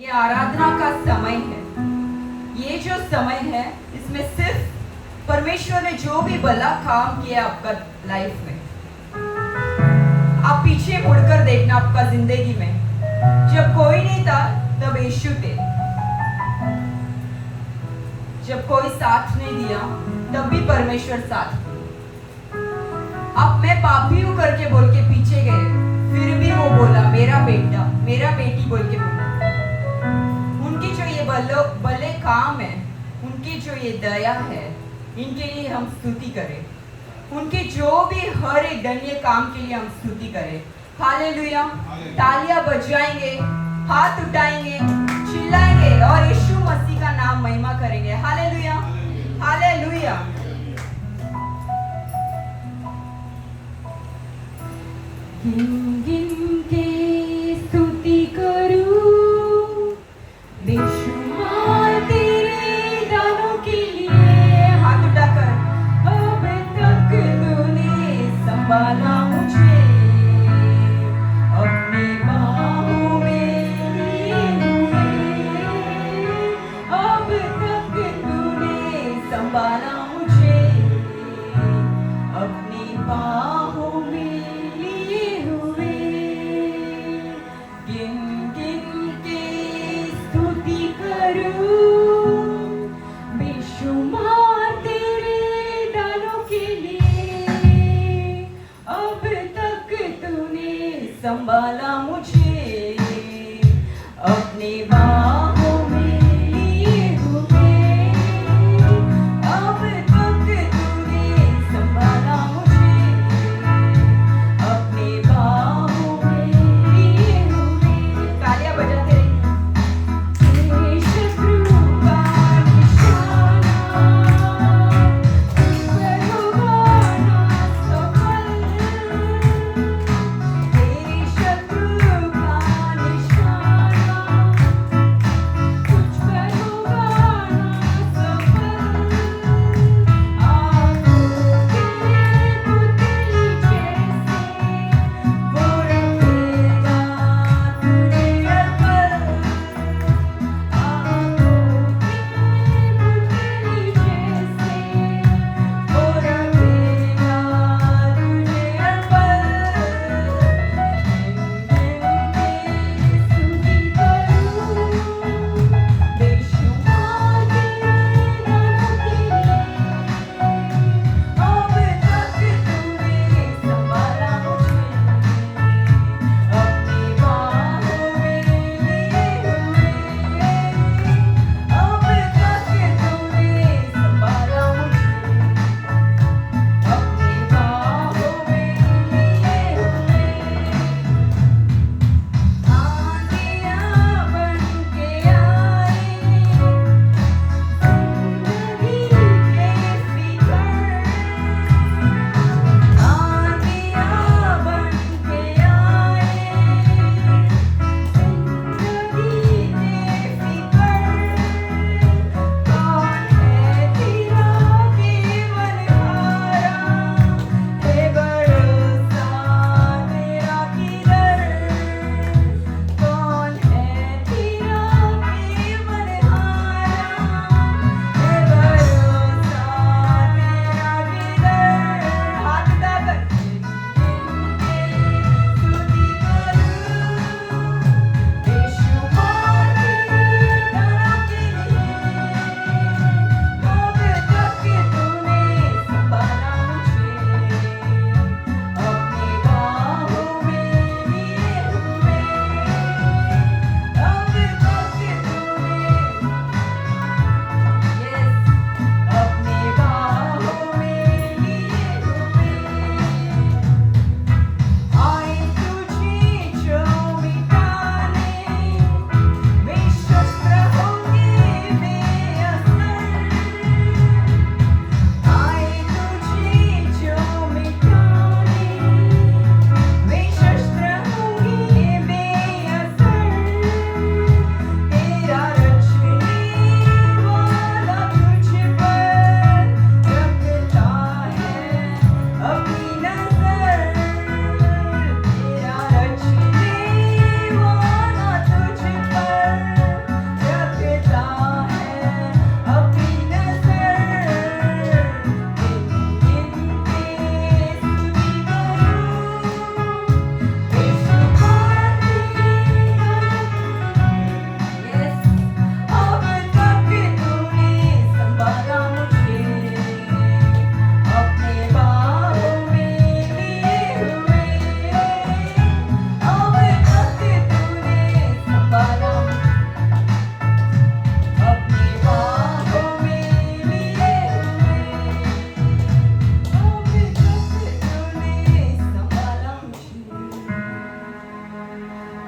ये आराधना का समय है। ये जो समय है इसमें सिर्फ परमेश्वर ने जो भी भला काम किया आपका लाइफ में, आप पीछे मुड़कर देखना आपका जिंदगी में, जब कोई नहीं था तब यीशु थे, जब कोई साथ नहीं दिया तब भी परमेश्वर साथ थे। आप मैं पापी हूं करके बोल के पीछे गए, फिर भी वो बोला मेरा बेटा मेरा बेटी बोल के बोला। उनकी जो ये भले काम है, उनकी जो ये दया है, इनके लिए हम स्तुति करें। उनके जो भी हर एक दनीय काम के लिए हम स्तुति करें। हालेलुया। तालियां बजाएंगे, हाथ उठाएंगे, चिल्लाएंगे और यीशु मसीह का नाम महिमा करेंगे। Hallelujah hallelujah. गिन गिन के स्तुति करूं बेशुमार तेरे दानों के लिए। हाथ उठाकर अब तक तूने संभाला मुझे, अपनी बाहों में लिए हुए। अब तक तूने संभाला मुझे, अपनी बाहों में लिए हुए। गिन गिन के स्तुति करूं बेशुमार तेरे दानों के लिए। अब तक तूने संभाला मुझे, अपनी बाहों में लिए हुए। अब तक तूने संभाला मुझे, अपनी बाहों में लिए हुए। तालियां बजाते रहिए। शत्रु का निशाना तुझ पर होगा ना सफल। तेरे शत्रु का निशाना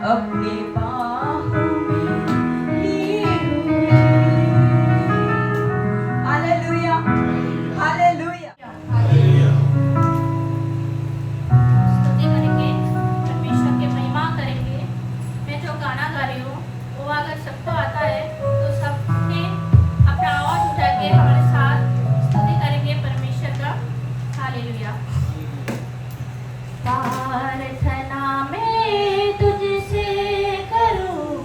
अपने बाहों में लिए हुए। Hallelujah, hallelujah. स्तुति करेंगे, परमेश्वर की महिमा करेंगे। मैं जो गाना गा रही हूँ वो अगर सबको आता है तो सबने अपना आवाज उठा के हमारे साथ स्तुति करेंगे परमेश्वर का। हालेलुया। प्रार्थना में तुझसे करूं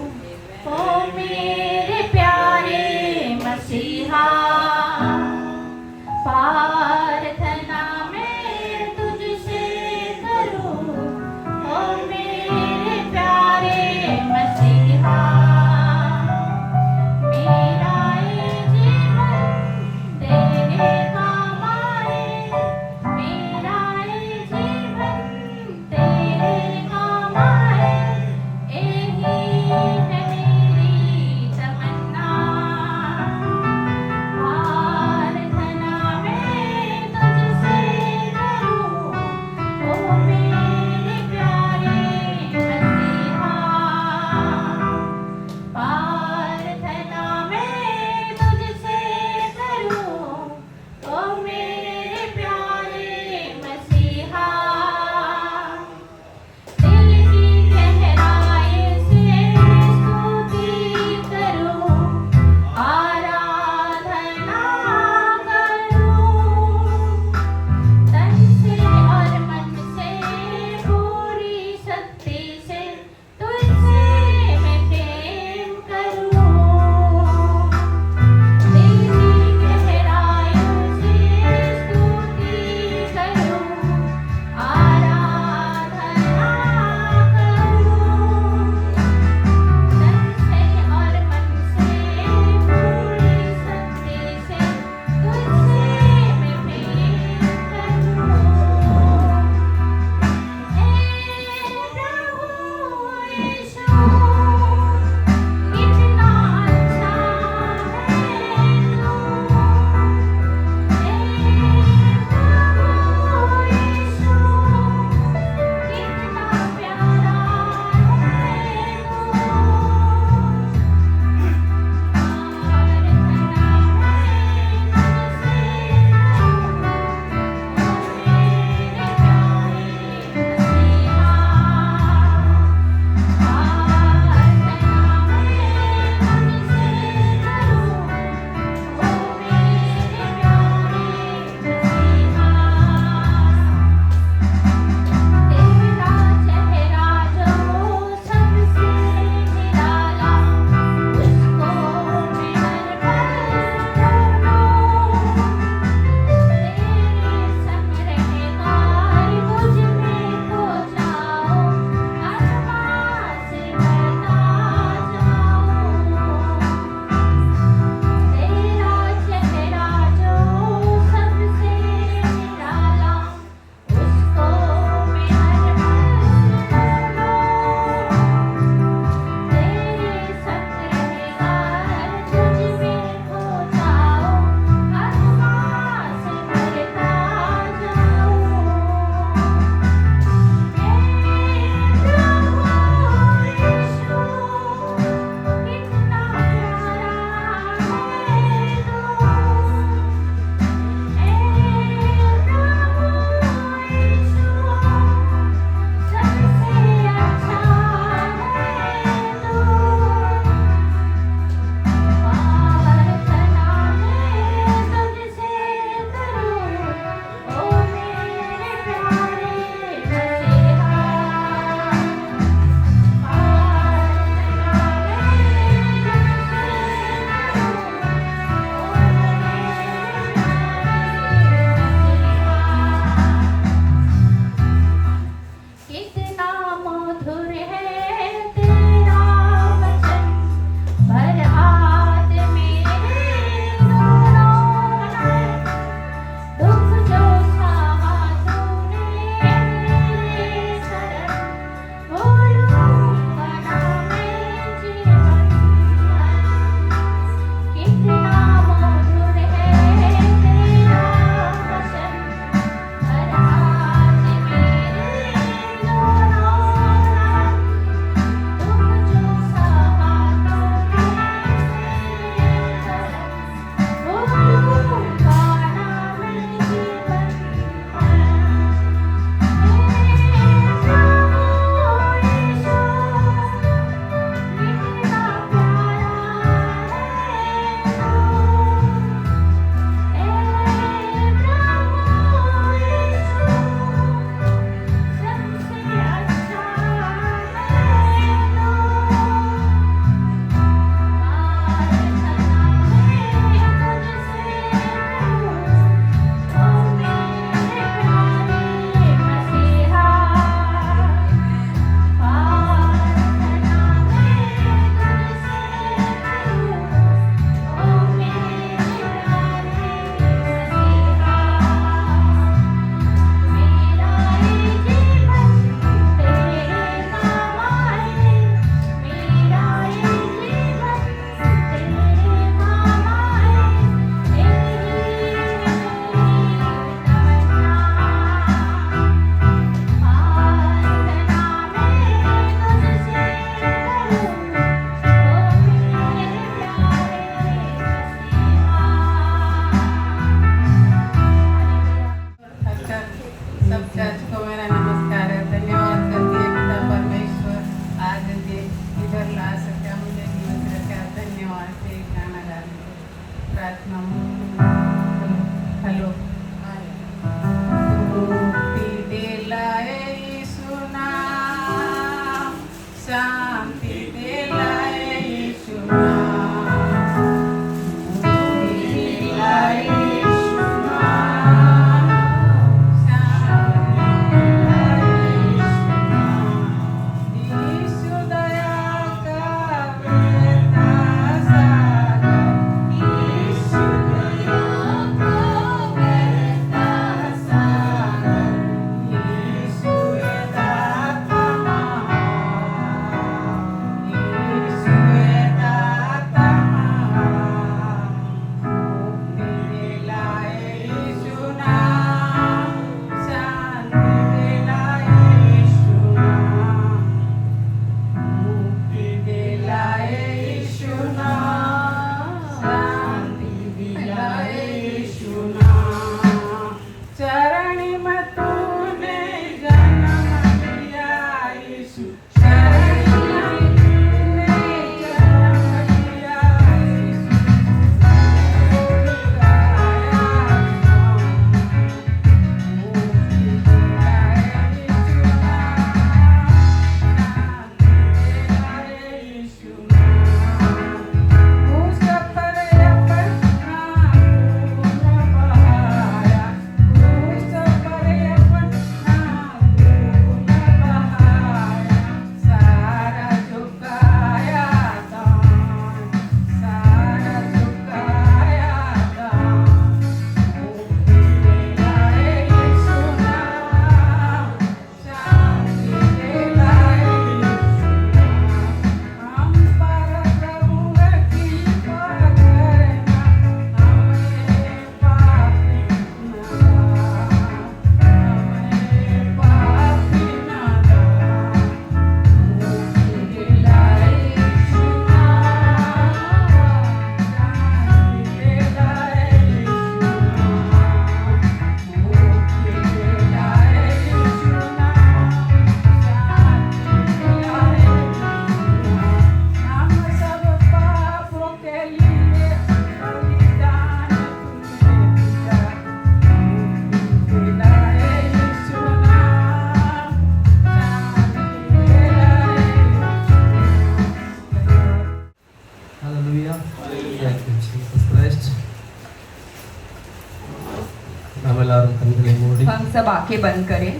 सब आंखें बंद करें।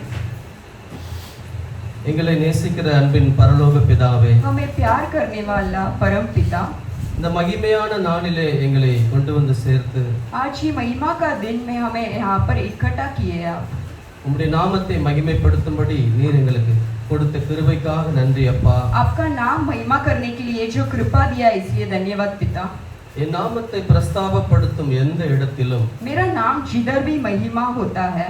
எங்களை நேசிக்கிற அன்பின் பரலோக பிதாவே, हमें प्यार करने वाला परम पिता, இந்த மகிமையான நாளிலே எங்களை கொண்டு வந்து சேர்த்து आज ही महिमा का दिन में हमें यहाँ पर इकट्ठा किए आप। உம்முடைய நாமத்தை மகிமைப்படுத்தும்படி நீர் எங்களுக்கு கொடுத்த கிருபைக்காக நன்றி அப்பா. आपका नाम महिमा करने के लिए जो कृपा दिया इसलिए धन्यवाद पिता। என் நாமத்தை பிரஸ்தாபப்படுத்தும் எந்த இடத்திலும் मेरा नाम जिधर भी महिमा होता है,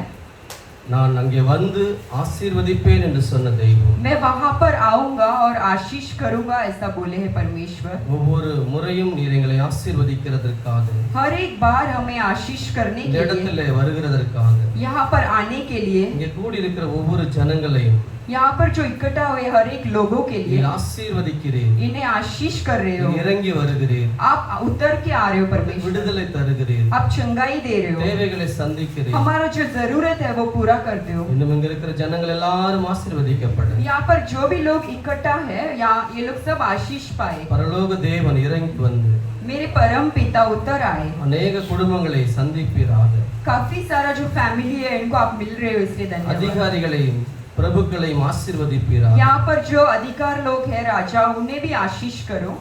நான் அங்கே வந்து ஆசீர்வதிப்பேன் என்று சொன்ன தெய்வம், मैं वहाँ पर आऊंगा और आशीष करूंगा ऐसा बोले है परमेश्वर। ஒவ்வொரு முறையும் நீர் எங்களை ஆசீர்வதிக்கிறதற்காக, हर एक बार हमें आशीष करने இந்த के लिए, இடத்திலே வருகிறதற்காக, यहाँ पर आने के लिए, இங்கே கூடி இருக்கிற ஒவ்வொரு ஜனங்களையும் यहाँ पर जो इकट्ठा हुए हर एक लोगों के लिए நீர் ஆசீர்வதிக்கிறீர், इन्हें आशीष कर रहे हो, நீர் இறங்கி வருகிறீர், आप उतर के आ रहे हो परमेश्वर, விடுதலை தருகிறீர், आप चंगाई दे रहे हो, தேவைகளை சந்திக்கிறீர். हमारा जो जरूरत है वो पूरा करते हो। இன்னும் இங்க இருக்கிற ஜனங்கள் எல்லாரும் ஆசீர்வதிக்கப்பட यहाँ पर जो भी लोग इकट्ठा है, यहाँ ये लोग सब आशीष पाए। பரலோக தேவன் இறங்கி வந்து मेरे परम पिता उतर आए, அநேக குடும்பங்களை சந்திப்பீராக, काफी सारा जो फैमिली है इनको आप मिल रहे हो इसलिए धन्यवाद। அதிகாரிகளையும் பிரபுக்களையும் ஆசீர்வதிப்பீராக. यहाँ पर जो अधिकार लोग हैं राजा, उन्हें भी आशीष करो।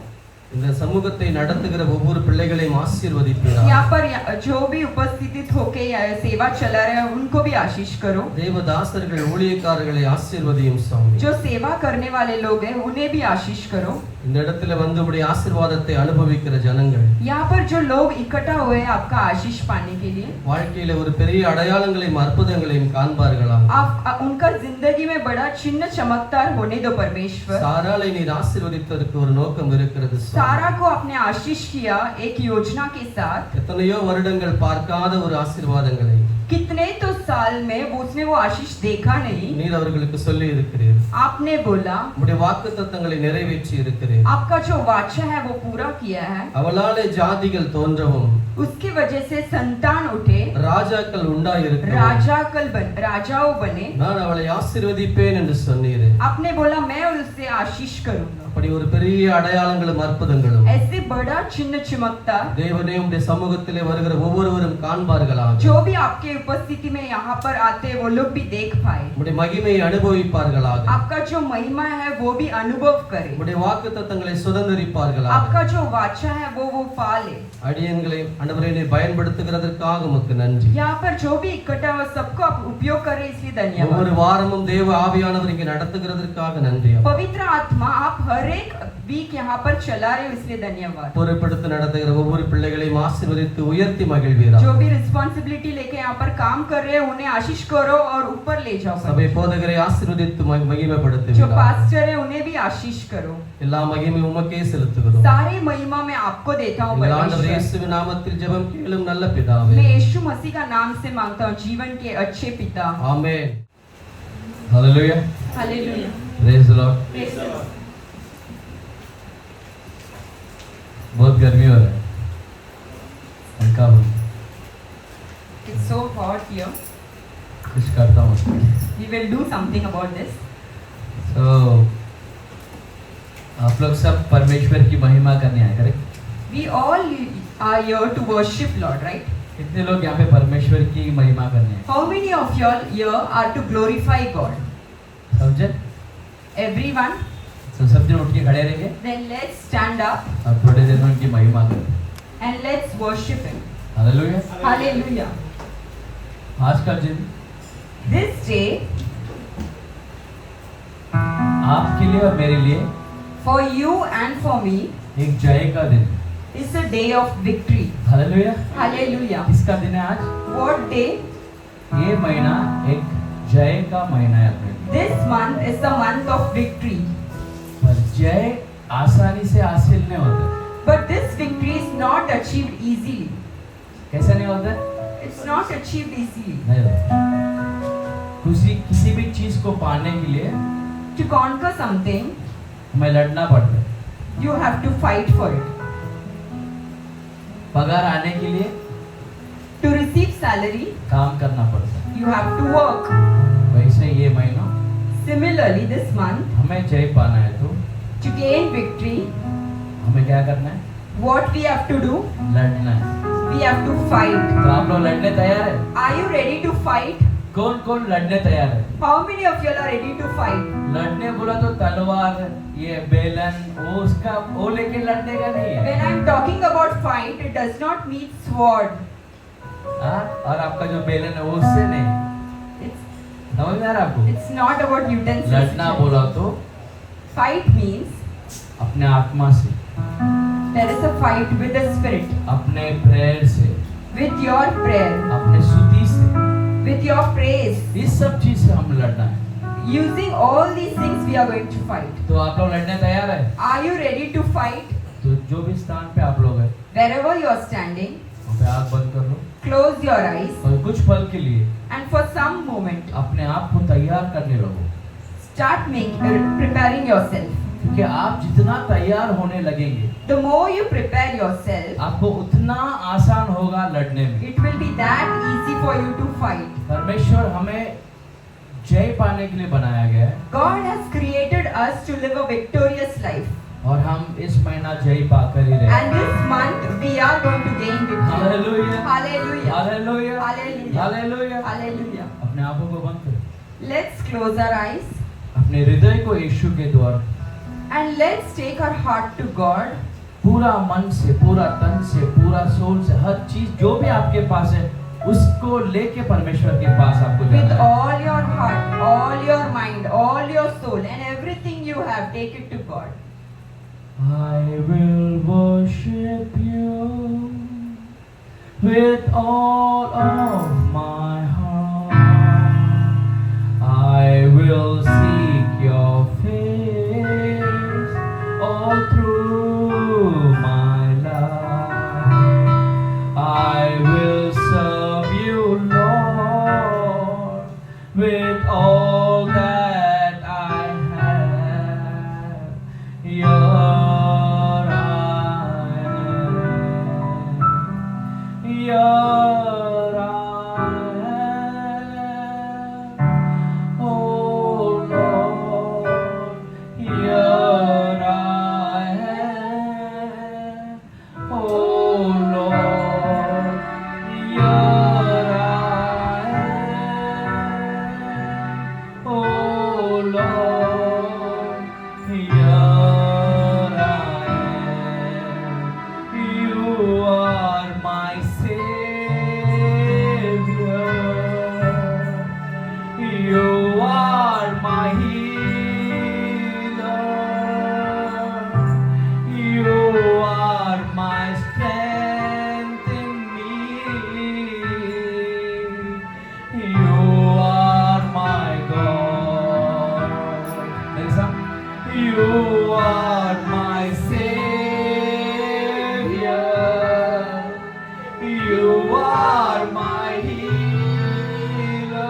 இந்த சமூகத்தை நடத்துகிற ஒவ்வொரு பிள்ளைகளையும் ஆசீர்வதிப்பீராக. यहाँ पर जो भी उपस्थित होके सेवा चला रहे हैं उनको भी आशीष करो। தேவதாசர்கள் ஊழியக்காரர்களை ஆசீர்வதியும் சுவாமி. जो सेवा करने वाले लोग हैं उन्हें भी आशीष करो। இந்த இடத்துல வந்து உடைய ஆசீர்வாதத்தை அனுபவிக்கிற ஜனங்கள், यहाँ पर जो लोग इकट्ठा हुए हैं आपका आशीष पाने के लिए, வாழ்க்கையில ஒரு பெரிய அடையாளங்களையும் அற்புதங்களையும் காண்பார்களாக. आप उनका जिंदगी में बड़ा चिन्ह चमकदार होने दो परमेश्वर। சாராளை நீர் ஆசீர்வதித்ததற்கு ஒரு நோக்கம் இருக்கிறது சுவாமி. सारा को आपने आशीष किया एक योजना के साथ। எத்தனையோ வருடங்கள் பார்க்காத ஒரு ஆசீர்வாதங்களை कितने तो साल में उसने वो आशीष देखा नहीं, நீர் அவர்களுக்கு சொல்லி இருக்கிறீர். आपने बोला, உம்முடைய வாக்குத்தத்தங்களை நிறைவேற்றி இருக்கிறீர். आपका जो वाचा है वो पूरा किया है। அவளாலே ஜாதிகள் தோன்றவும் उसकी वजह से संतान उठे, ராஜாக்கள் உண்டாயிருக்கவும் राजाओं बने। நான் அவளை ஆசீர்வதிப்பேன் என்று சொன்னீரே. आपने बोला मैं उससे आशीष करूंगा। அப்படி ஒரு பெரிய அடையாளங்களும் அற்புதங்களும் ऐसे बड़ा चिन्ह चमकता தேவனே உம்முடைய சமூகத்திலே வருகிற ஒவ்வொருவரும் காண்பார்களாக. जो भी आपके उपस्थिति में यहाँ पर आते वो लोग भी देख पाए। உம்முடைய மகிமையை அனுபவிப்பார்களாக. आपका जो महिमा है वो भी अनुभव करे। உம்முடைய வாக்குத்தத்தங்களை சுதந்தரிப்பார்களாக. आपका जो वाचा है वो पाले। அடியேன்களை ஆண்டவரே நீர் பயன்படுத்துகிறதற்காக உமக்கு நன்றி. यहाँ पर जो भी इकट्ठा हो सबको आप उपयोग करें इसलिए धन्यवाद। ஒவ்வொரு வாரமும் தேவ ஆவியானவர் இங்கே நடத்துகிறதற்காக நன்றி. पवित्र आत्मा आप हर एक वीक यहाँ पर चला रहे हो इसलिए धन्यवाद। பொறுப்பெடுத்து நடத்துகிற ஒவ்வொரு பிள்ளைகளையும் ஆசீர்வதித்து உயர்த்தி மகிழ்வீராக. जो भी रिस्पांसिबिलिटी लेके यहाँ पर काम कर रहे हैं उन्हें आशीष करो और ऊपर ले जाओ। சபை போதகரை ஆசீர்வதித்து जो மகிமைப்படுத்துவீராக. पास्टर है उन्हें भी आशीष करो। எல்லா மகிமை உமக்கே செலுத்துகிறோம். सारी महिमा मैं आपको देता हूँ எங்கள் ஆண்டவர் परमेश्वर। இயேசுவின் நாமத்தில் ஜெபம் கேளும் நல்ல பிதாவே. मैं यीशु मसीह का नाम से मांगता हूँ, जीवन के अच्छे पिता। Amen. Hallelujah. Hallelujah. Praise the Lord. बहुत गर्मी हो रहा है. पंखा बंद. It's so hot here. कुछ करता हूँ. We will do something about this. तो आप लोग सब परमेश्वर की महिमा करने आए, correct? We all are here to worship Lord, right? कितने लोग यहाँ पे परमेश्वर की महिमा करने आए? How many of you all here are to glorify God? समझे? Everyone? तो सब जन उठ के खड़े रहेंगे Then let's stand up और थोड़े देर में उनकी महिमा करें. and let's worship Him. Hallelujah. Hallelujah. आज का दिन This day, आपके लिए और मेरे लिए for you and for me, एक जय का दिन. is a day of victory. Hallelujah. Hallelujah. किसका दिन है आज? What day? ये महीना एक जय का महीना है अपने लिए. This month is the month of victory. पर जय आसानी से हासिल नहीं होता. But this victory is not achieved easily. कैसे नहीं होता? It's not achieved easily. नहीं होता. किसी भी चीज को पाने के लिए To conquer something, हमें लड़ना पड़ता है. you have to fight for it. पगार आने के लिए To receive salary, काम करना पड़ता है. you have to work. वैसे ये महीना Similarly, this month, हमें जय पाना है तो to gain victory, हमें क्या करना है? what we have to do? लड़ना है. We have to fight. तो आप लोग लड़ने तैयार है? Are you ready to fight? कौन कौन लड़ने तैयार है? How many of you are ready to fight? लड़ने बोला तो तलवार, ये बेलन, वो उसका वो लेके लड़ने का नहीं है। When I'm talking about fight, it does not mean sword. हाँ? और आपका जो बेलन है वो उससे नहीं। It's समझ में आ रहा है आपको? it's not about utensils. लड़ना बोला तो Fight means अपने आत्मा से, there is a fight with the spirit, अपने प्रेयर से, with your prayer, अपने स्तुति से, with your praise. इस सब चीज से हम लड़ना है। Using all these things, we are going to fight. तो आप लोग लड़ने तैयार है? Are you ready to fight? तो जो भी स्थान पे आप लोग हैं, Wherever you are standing, वहाँ पे आँख बंद कर लो close your eyes और कुछ पल के लिए and for some moment, अपने आप को तैयार करने लगो। start preparing yourself. क्योंकि आप जितना तैयार होने लगेंगे, The more you prepare yourself, आपको उतना आसान होगा लड़ने में। it will be that easy for you to fight. परमेश्वर हमें जय पाने के लिए बनाया गया है God has created us to live a victorious life. और हम इस महीना जय पाकर ही रहे। And this month we are going to gain victory. Hallelujah, Hallelujah. Hallelujah, Hallelujah. Hallelujah. Hallelujah. अपने आंखों को बंद करो, Let's close our eyes अपने हृदय को यीशु के द्वारा and let's take our heart to God. पूरा मन से, पूरा तन से, पूरा सोल से, हर चीज जो भी आपके पास है उसको लेके परमेश्वर के पास आपको With जाना है। all your heart, all your mind, all your soul and everything you have, take it to God. I will worship you with all of my heart. I will seek your face all through my life. I will serve you, Lord, with all that I have. Here Here I am, oh Lord, here I am, oh Lord, here I am, oh Lord, here I am. You are my Savior. You are my healer. You are my strength in me. You are my God. You are my Savior. You are my healer.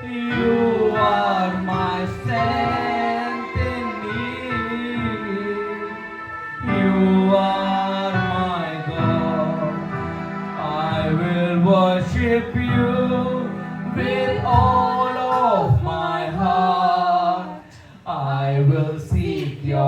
You are my strength in me. You are my God. I will worship you with all of my heart. I will seek your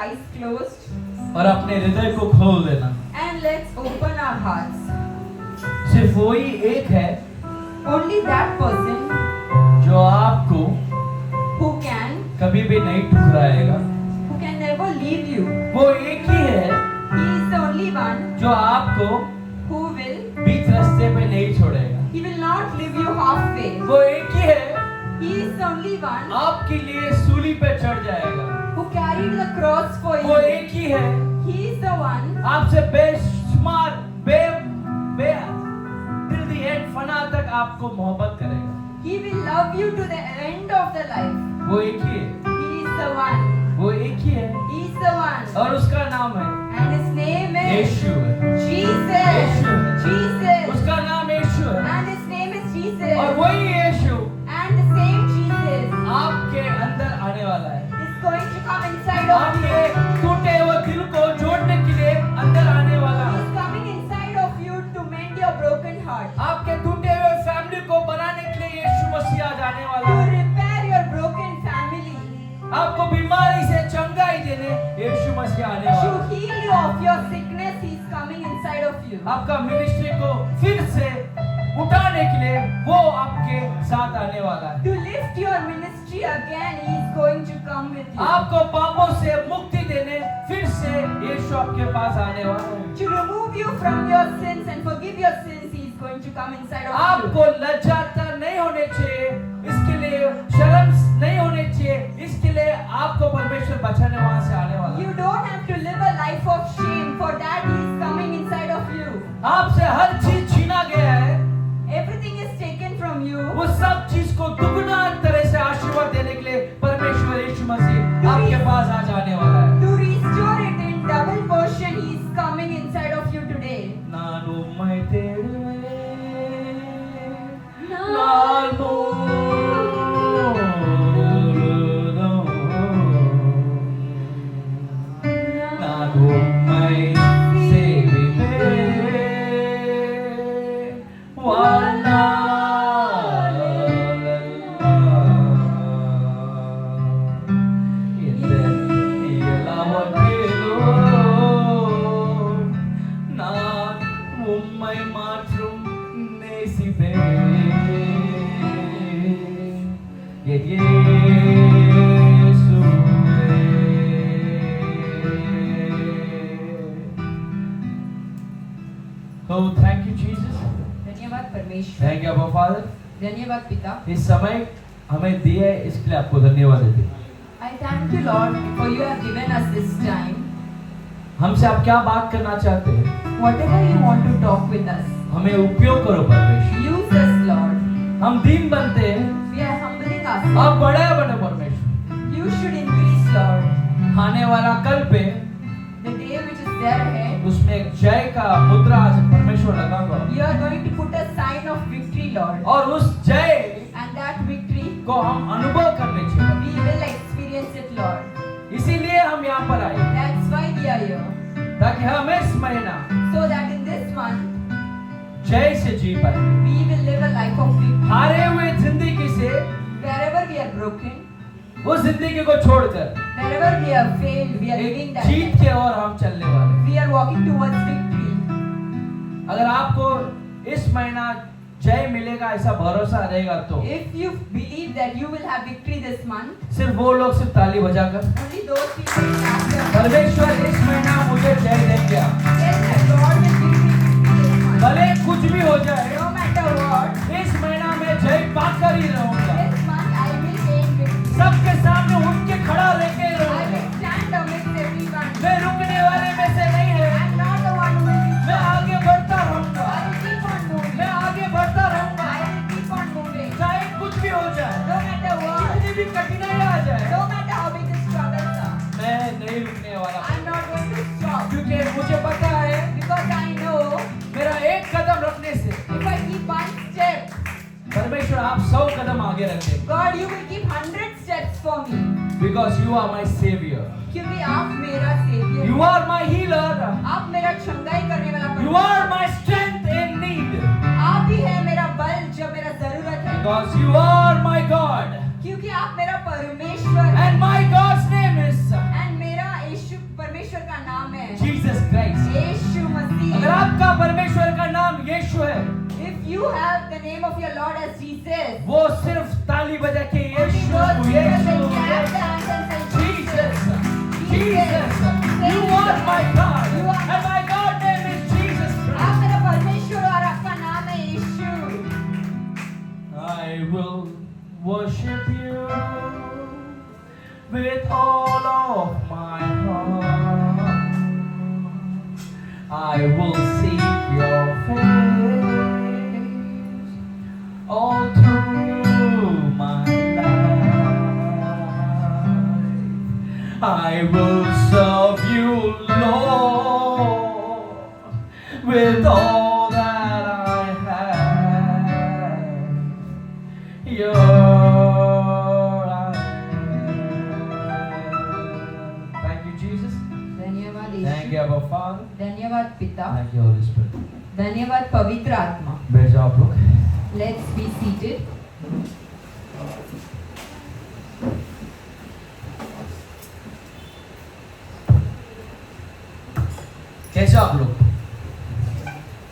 eyes closed और अपने हृदय को खोल देना। and let's open our hearts. सिर्फ वही एक है Only that person जो आपको who can कभी भी नहीं ठुकराएगा। never leave you. वो एक ही है He is the only one जो आपको who will, बीच रास्ते पे नहीं छोड़ेगा। he will not leave you halfway. वो एक ही है He is the only one आपके लिए सूली पे चढ़ जाएगा। who carried the cross for वो you. एक ही है He is the one आपसे बेशुमार बे till the end फना तक आपको मोहब्बत करेगा। he will love you to the end of the life. वो एक ही है, He is the one. वो एक ही है He is the one. और उसका नाम है And his name is यीशु है। Jesus. यीशु। Jesus. उसका नाम यीशु है And his name is Jesus. और वही यीशु And the same Jesus आपके अंदर आने वाला है। is going to come inside of आपके you. टूटे हुए दिल को जोड़ने के लिए अंदर आने वाला He है। is coming inside of you to mend your broken heart. आपके टूटे हुए फैमिली को बनाने के लिए यीशु मसीह आज आने वाला To है। repair your broken family. आपको बीमारी से चंगाई देने यीशु मसीह आने वाला To है। heal you of your sickness, he is coming inside of you. आपका मिनिस्ट्री को फिर से उठाने के लिए वो आपके साथ आने वाला है। To lift your ministry again, he is going to come with you. आपको पापों से मुक्ति देने फिर से यीशु आपके पास आने वाला है। To remove you from your sins and forgive your sins, he is going to come inside of आपको you. लज्जाता नहीं होने चाहिए, इसके लिए शर्म नहीं होने चाहिए, इसके लिए आपको परमेश्वर बचाने वहां से आने वाला है। You don't have to live a life of shame. For that, he is coming inside of you. आपसे हर चीज छीना गया है, Everything is taken from you. वो सब चीज को दुगना तरह से आशीर्वाद देने के लिए परमेश्वर यीशु मसीह आपके पास आज आने वाला है। To restore it in double portion, he is coming inside of you today. ನಾನು ಉಮ್ಮೈ ತೇಡುವೆ ನಾನು ನಾನು ಉಮ್ಮೈ ಸೇವಿವೆ உம்மை மாற்றும் நேசிப்பே Oh, thank you, Jesus. धन्यवाद परमेश्वर. Thank you, Abba Father. धन्यवाद पिता. इस समय हमें दिया है, इसके लिए आपको धन्यवाद देते हैं। I thank you, Lord, for you have given us this time. हमसे आप क्या बात करना चाहते हैं? Whatever you want to talk with us, हमें उपयोग करो परमेश्वर। use us, Lord. हम दीन बनते हैं, We are humbling ourselves. आप बड़े बने परमेश्वर। You should increase, Lord. आने वाला कल पे The day which is there ahead, उसमें एक जय का मुद्रा आज परमेश्वर लगाऊंगा you are going to put a sign of victory, Lord. और उस जय And that victory, को हम अनुभव करने चाहिए। we will experience it, Lord. इसीलिए हम यहाँ पर आए That's why we are here. ताकि हम इस महीना So that in this month, जय से जी पाए। we will live a life of victory. हारे हुए जिंदगी से Wherever we are broken, उस जिंदगी को छोड़कर wherever we have failed, we are living एक that जीत life. के और हम चलने वाले। We are walking towards victory. अगर आपको इस महीना जय मिलेगा ऐसा भरोसा रहेगा तो If you believe that you will have victory this month, सिर्फ वो लोग सिर्फ ताली बजाकर only those people will have their परमेश्वर इस महीना मुझे जय दे गया। Tell that God will give me victory this month. भले कुछ भी हो जाए No matter what, इस महीना में जय पाकर ही रहूंगा। this month I will gain victory. सबके सामने उठ के खड़ा रह के I रहूंगा। will stand amidst everyone. मैं रुकने वाले में से नहीं है, I am not the one who will be मैं stopped. आगे बढ़ता रहूंगा। I will keep on moving. मैं आगे बढ़ता रहूंगा। I will keep on moving. चाहे कुछ भी हो जाए, No matter what, कितनी भी कठिनाई आ जाए, no matter how big the struggles are, मैं नहीं रुकने वाला। I am not going to stop. क्योंकि मुझे पता है Because I know मेरा एक कदम रखने से if I keep one step, परमेश्वर आप 100 कदम आगे रखेंगे। God, you will keep 100 steps for me. Because you are my savior. क्योंकि आप मेरा savior You are my healer. आप मेरा छंगाई करने वाला You are my strength in need. आप ही है मेरा बल जब मेरा जरूरत है Because you are my God. क्योंकि आप मेरा परमेश्वर है And my God's name is and मेरा यीशु you have the name of your Lord as Jesus. वो सिर्फ ताली बजा के Only Yeshu those people Yeshu will clap the hands and say, Jesus, Jesus, you are my God, You are- and my God name is Jesus आप Christ. मेरा परमेश्वर और आपका नाम है यीशु. I will worship you with all of my heart. I will seek your face all through my life. I will serve you, Lord, with all that I have. Your I am. Thank you, Jesus. धन्यवाद Thank Yeshu. you, Abba Father. धन्यवाद पिता. Thank you, Holy Spirit. धन्यवाद पवित्र आत्मा. बैठ जाओ आप लोग. Let's be seated. कैसे हो आप लोग?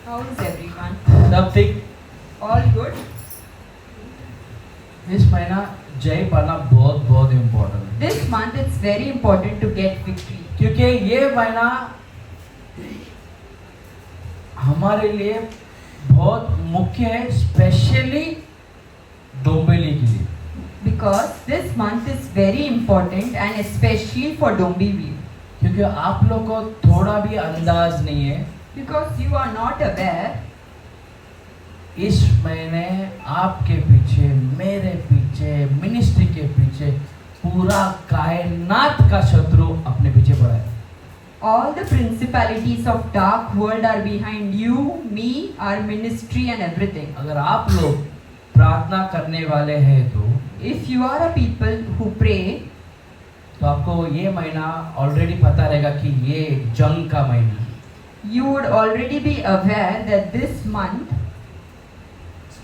How is everyone? सब ठीक? All good? इस महीना जय पाना बहुत बहुत इम्पोर्टेंट है, This month it's very important to get victory क्योंकि ये महीना हमारे लिए बहुत मुख्य है, स्पेशली डोंबिवली के लिए. because this month is very important and especially for Dombivli क्योंकि आप लोग को थोड़ा भी अंदाज नहीं है, because you are not aware इस महीने आपके पीछे, मेरे पीछे, मिनिस्ट्री के पीछे पूरा कायनात का शत्रु अपने पीछे पड़ा है. all the principalities of dark world are behind you, me, our ministry and everything. अगर आप लोग प्रार्थना करने वाले हैं तो If you are a people who pray, तो आपको ये महीना ऑलरेडी पता रहेगा कि ये जंग का महीना है. you would already be aware that this month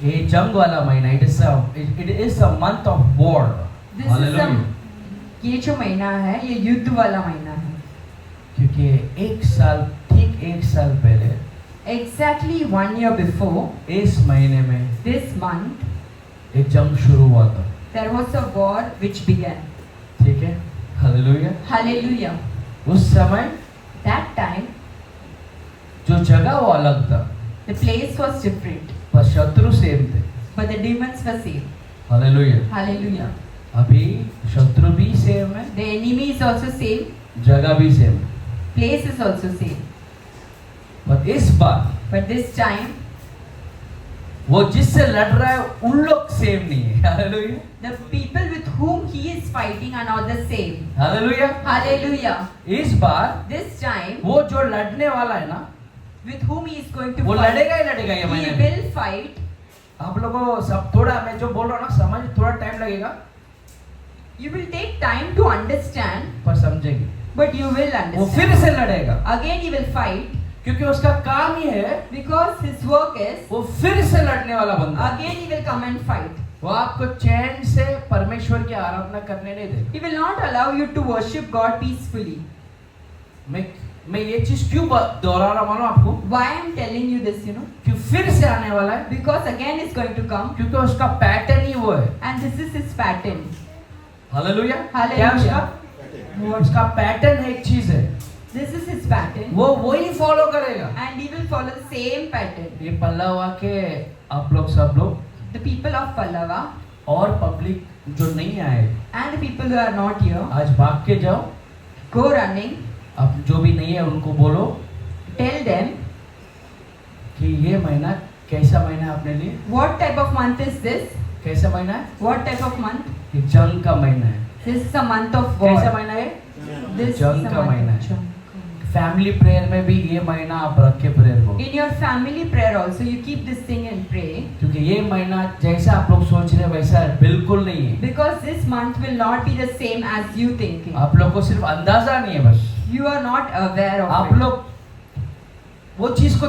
ये जंग वाला महीना. It is a month of war. this is a ये जो महीना है ये युद्ध वाला महीना है. क्योंकि ठीक एक साल पहले Exactly 1 year before इस महीने में this month एक जंग शुरू हुआ था. there was a war which began. ठीक है, हालेलुया. Hallelujah. उस समय That time जो जगह वो अलग था, the place was different पर शत्रु सेम थे. but the demons were same. Hallelujah. Hallelujah. अभी शत्रु भी सेम है, The enemy is also same, जगह भी सेम है. place is also same. पर इस बार But this time वो जिससे लड़ रहा है उन लोग सेम नहीं है. Hallelujah. the people with whom he is fighting are not the same. Hallelujah. Hallelujah. इस बार This time वो जो लड़ने वाला है ना, with whom he is going to वो fight, लड़ेगा ही लड़ेगा ये he महीने में. will fight. आप लोगों को सब थोड़ा, मैं जो बोल रहा हूँ ना, समझ थोड़ा टाइम लगेगा, You will take time to understand, पर समझेंगे. but you will वो understand. फिर से लड़ेगा, Again he will fight क्योंकि उसका काम ही है because his work is वो फिर से लड़ने वाला बंदा. again he will come and fight. वो आपको चैन से परमेश्वर की आराधना करने नहीं देगा. He will not allow you to worship God peacefully. मैं ये चीज क्यों दोहरा रहा हूँ आपको, Why I am telling you this, you know? कि फिर से आने वाला है, Because again is going to come क्योंकि उसका पैटर्न ही वो है. and this is his pattern. Hallelujah. Hallelujah. क्या उसका पैटर्न है, एक चीज है, This is his pattern वो वही फॉलो करेगा. and he will follow the same pattern. ये पल्लवा के आप लोग सब लोग The people of Pallava और पब्लिक जो नहीं आए, and the people who are not here, आज भाग के जाओ. go running, अब जो भी नहीं है उनको बोलो tell them कि ये महीना कैसा महीना है अपने लिए. what type of month is this? कैसा महीना है? What type of month? ये जंग का महीना है. This is a month of कैसा war. महीना है? This is जंग a का month महीना of है. junk. फैमिली प्रेयर में भी ये महीना आप रख के प्रेयर करो, In your family prayer also, you keep this thing and pray क्योंकि ये महीना जैसा आप लोग सोच रहे हैं वैसा बिल्कुल नहीं है. because this month will not be the same as you thinking. आप लोग को सिर्फ अंदाजा नहीं है, बस You are not aware of आप it. लोग वो चीज को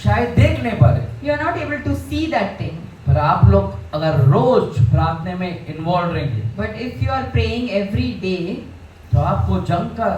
शायद देख नहीं पा रहे. You are not able to see that thing. पर आप लोग अगर रोज प्रार्थना में इन्वॉल्व रहेंगे But if you are praying every day, तो आपको जंग का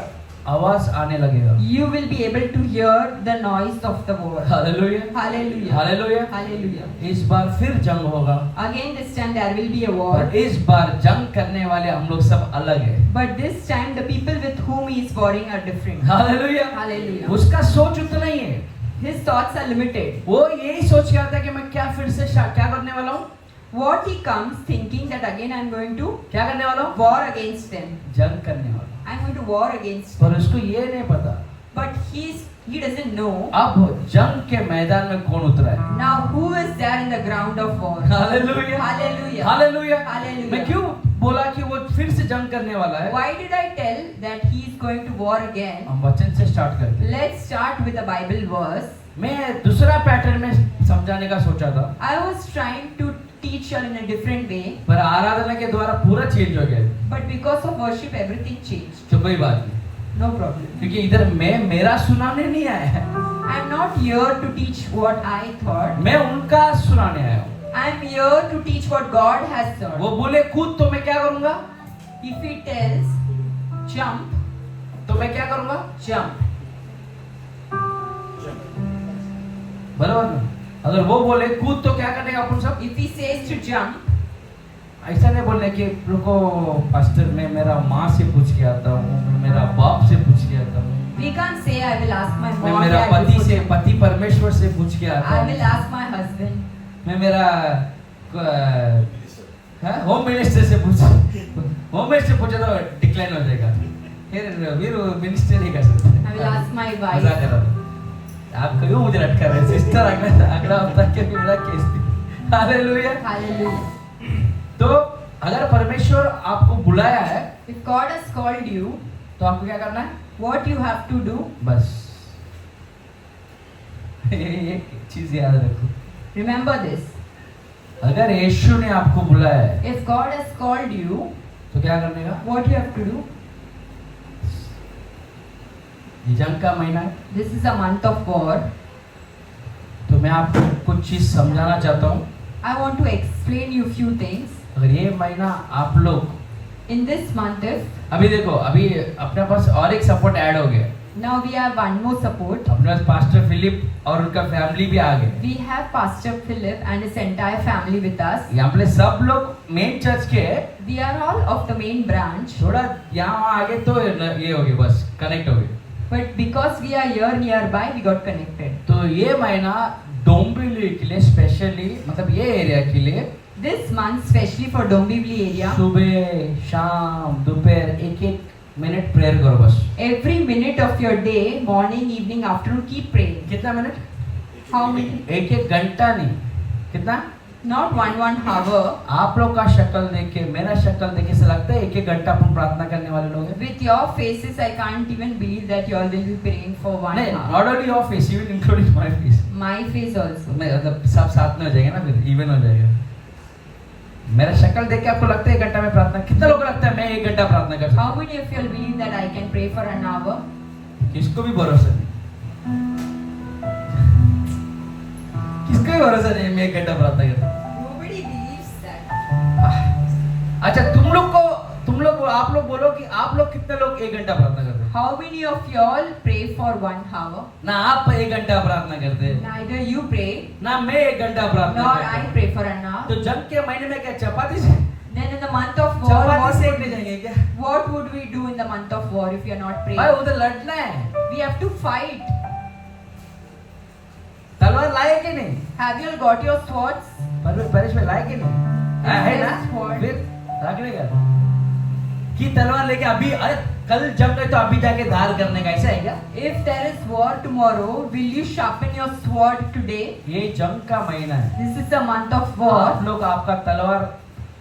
आवाज आने लगेगा। You will be able to hear the noise of the war. Hallelujah, Hallelujah. Hallelujah. Hallelujah. इस बार फिर जंग होगा, Again this time there will be a war. और इस बार जंग करने वाले हम लोग सब अलग है। But this time the people with whom he is warring are different. Hallelujah. Hallelujah. उसका सोच उतना ही है, His thoughts are limited. वो यही सोच के आता है कि मैं क्या फिर से क्या करने वाला हूँ, What he comes thinking that again I am going to क्या करने वाला हूँ, war against them. जंग करने वाला हूँ। I am going to war against them. पर उसको ये नहीं पता But he doesn't know अब जंग के मैदान में कौन उतरा है। now who is there in the ground of war. Hallelujah, Hallelujah. Hallelujah. Hallelujah. मैं क्यों बोला कि वो फिर से जंग करने वाला है? Why did I tell that he is going to war again? हम वचन से स्टार्ट करते हैं। Let's start with a Bible verse. मैं दूसरा पैटर्न में समझाने का सोचा था, I was trying to teach you in a different way, पर आराधना के द्वारा पूरा चेंज हो गया, but because of worship everything changed. तो कोई बात नहीं, No problem. क्योंकि इधर मैं मेरा सुनाने नहीं आया है, I am not here to teach what I thought. मैं उनका सुनाने आया हूँ। I am here to teach what God has taught. वो बोले कूद तो मैं क्या करूँगा, If he tells jump, तो मैं क्या करूँगा, jump. बराबर ना? अगर वो बोले कूद तो क्या करने का अपन सब, If he says to jump, ऐसा नहीं बोलने कि रुको पास्टर मैं मेरा माँ से पूछ के आता हूँ, मैं मेरा बाप से पूछ के आता हूँ, we can't say I will ask my मैं mom. मेरा dad पति before से jump. पति परमेश्वर से पूछ के आता I हूँ, will ask my husband. मैं मेरा होम मिनिस्टर से पूछा तो डिक्लाइन हो जाएगा, फिर मिनिस्टर नहीं कर सकते। I will ask my wife. मजाक कर रहा था। आप क्यों मुझे लटका रहे हैं? सिस्टर अगला हफ्ता के मेरा केस थी। हालेलुया। Hallelujah. तो अगर परमेश्वर आपको बुलाया है If God has called you, तो आपको क्या करना है, what you have to do, बस एक चीज याद रखो, remember this. अगर यीशु ने आपको बुलाया है If God has called you, तो क्या करने का, what you have to do? ये जंग का महीना है, This is a month of war. तो मैं आपको कुछ चीज समझाना चाहता हूँ। I want to explain you few things. अगर ये महीना आप लोग In this month, if अभी देखो, अभी अपने पास और एक सपोर्ट ऐड हो गया, now we have one more support. अपने पास पास्टर फिलिप और उनका फैमिली भी आ गए। We have Pastor Philip and his entire family with us. यहाँ पे सब लोग मेन चर्च के हैं, We are all of the main branch. थोड़ा यहाँ वहाँ आगे तो ये हो गए, बस कनेक्ट हो गए। But because we are here nearby, we got connected. तो ये महीना डोंबिवली के लिए स्पेशली, मतलब ये एरिया के लिए This month, especially for Dombivli area, सुबह शाम दोपहर एक एक मिनट प्रेयर करो बस। every minute of your day, morning, evening, afternoon, keep praying. कितना मिनट, How many? एक एक घंटा नहीं, कितना, Not one hour. आप लोग का शक्ल देख के मेरा शक्ल देख के से लगता है एक एक घंटा अपन प्रार्थना करने वाले लोग हैं। With your faces, I can't even believe that you all will be praying for 1 नहीं, hour. Not only your face, even including my face. My face also. मैं मतलब सब साथ में हो जाएगा ना, फिर इवन हो जाएगा। मेरा शक्ल देख के आपको लगता है एक घंटा में प्रार्थना, कितना लोगों को लगता है मैं एक घंटा प्रार्थना कर सकता How many of you all believe that I can pray for an hour? हूं? किसको भी भरोसा नहीं, किसको भी भरोसा नहीं मैं एक घंटा प्रार्थना करता हूं। Nobody believes that. अच्छा आप लोग बोलो कि आप लोग कितने लोग एक घंटा प्रार्थना करते हैं? How many of you all pray for 1 hour? ना आप एक घंटा प्रार्थना करते हैं, Neither you pray, ना मैं एक घंटा प्रार्थना nor करता I हूं। pray for an hour. तो जंग के महीने में क्या चपाती से Then in the month of war, चपाती सेकने जाएंगे क्या? what would we do in the month of war if you are not भाई praying? उधर लड़ना है, We have to fight. तलवार लाए कि नहीं? Have you all got your swords? Paresh में लाए कि नहीं? है ना? Sword. फिर रखने का कि तलवार लेके अभी, अरे कल जंग है तो अभी जाके धार करने का, ऐसा है क्या? If there is war tomorrow, will you sharpen your sword today? ये जंग का महीना है, This is the month of आप war. लोग आपका तलवार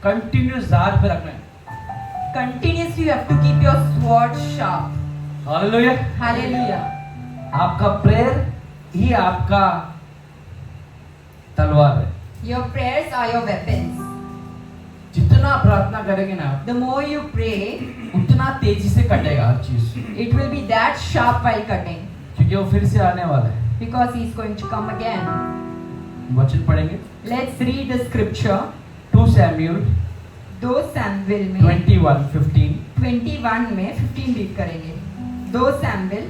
कंटिन्यूस धार पे रखना है। Continuously you have to keep your sword sharp. Hallelujah. Hallelujah. आपका प्रेयर ही आपका तलवार है। Your prayers are your weapons. जितना प्रार्थना करेंगे ना The more you pray, उतना तेजी से कटेगा हर चीज, it will be that sharp while cutting. क्योंकि वो फिर से आने वाला है। Because he is going to come again. वचन पढ़ेंगे Let's read the scripture. 2 Samuel 2 Samuel में 21:15। 21 में 15 रीड करेंगे. 2 Samuel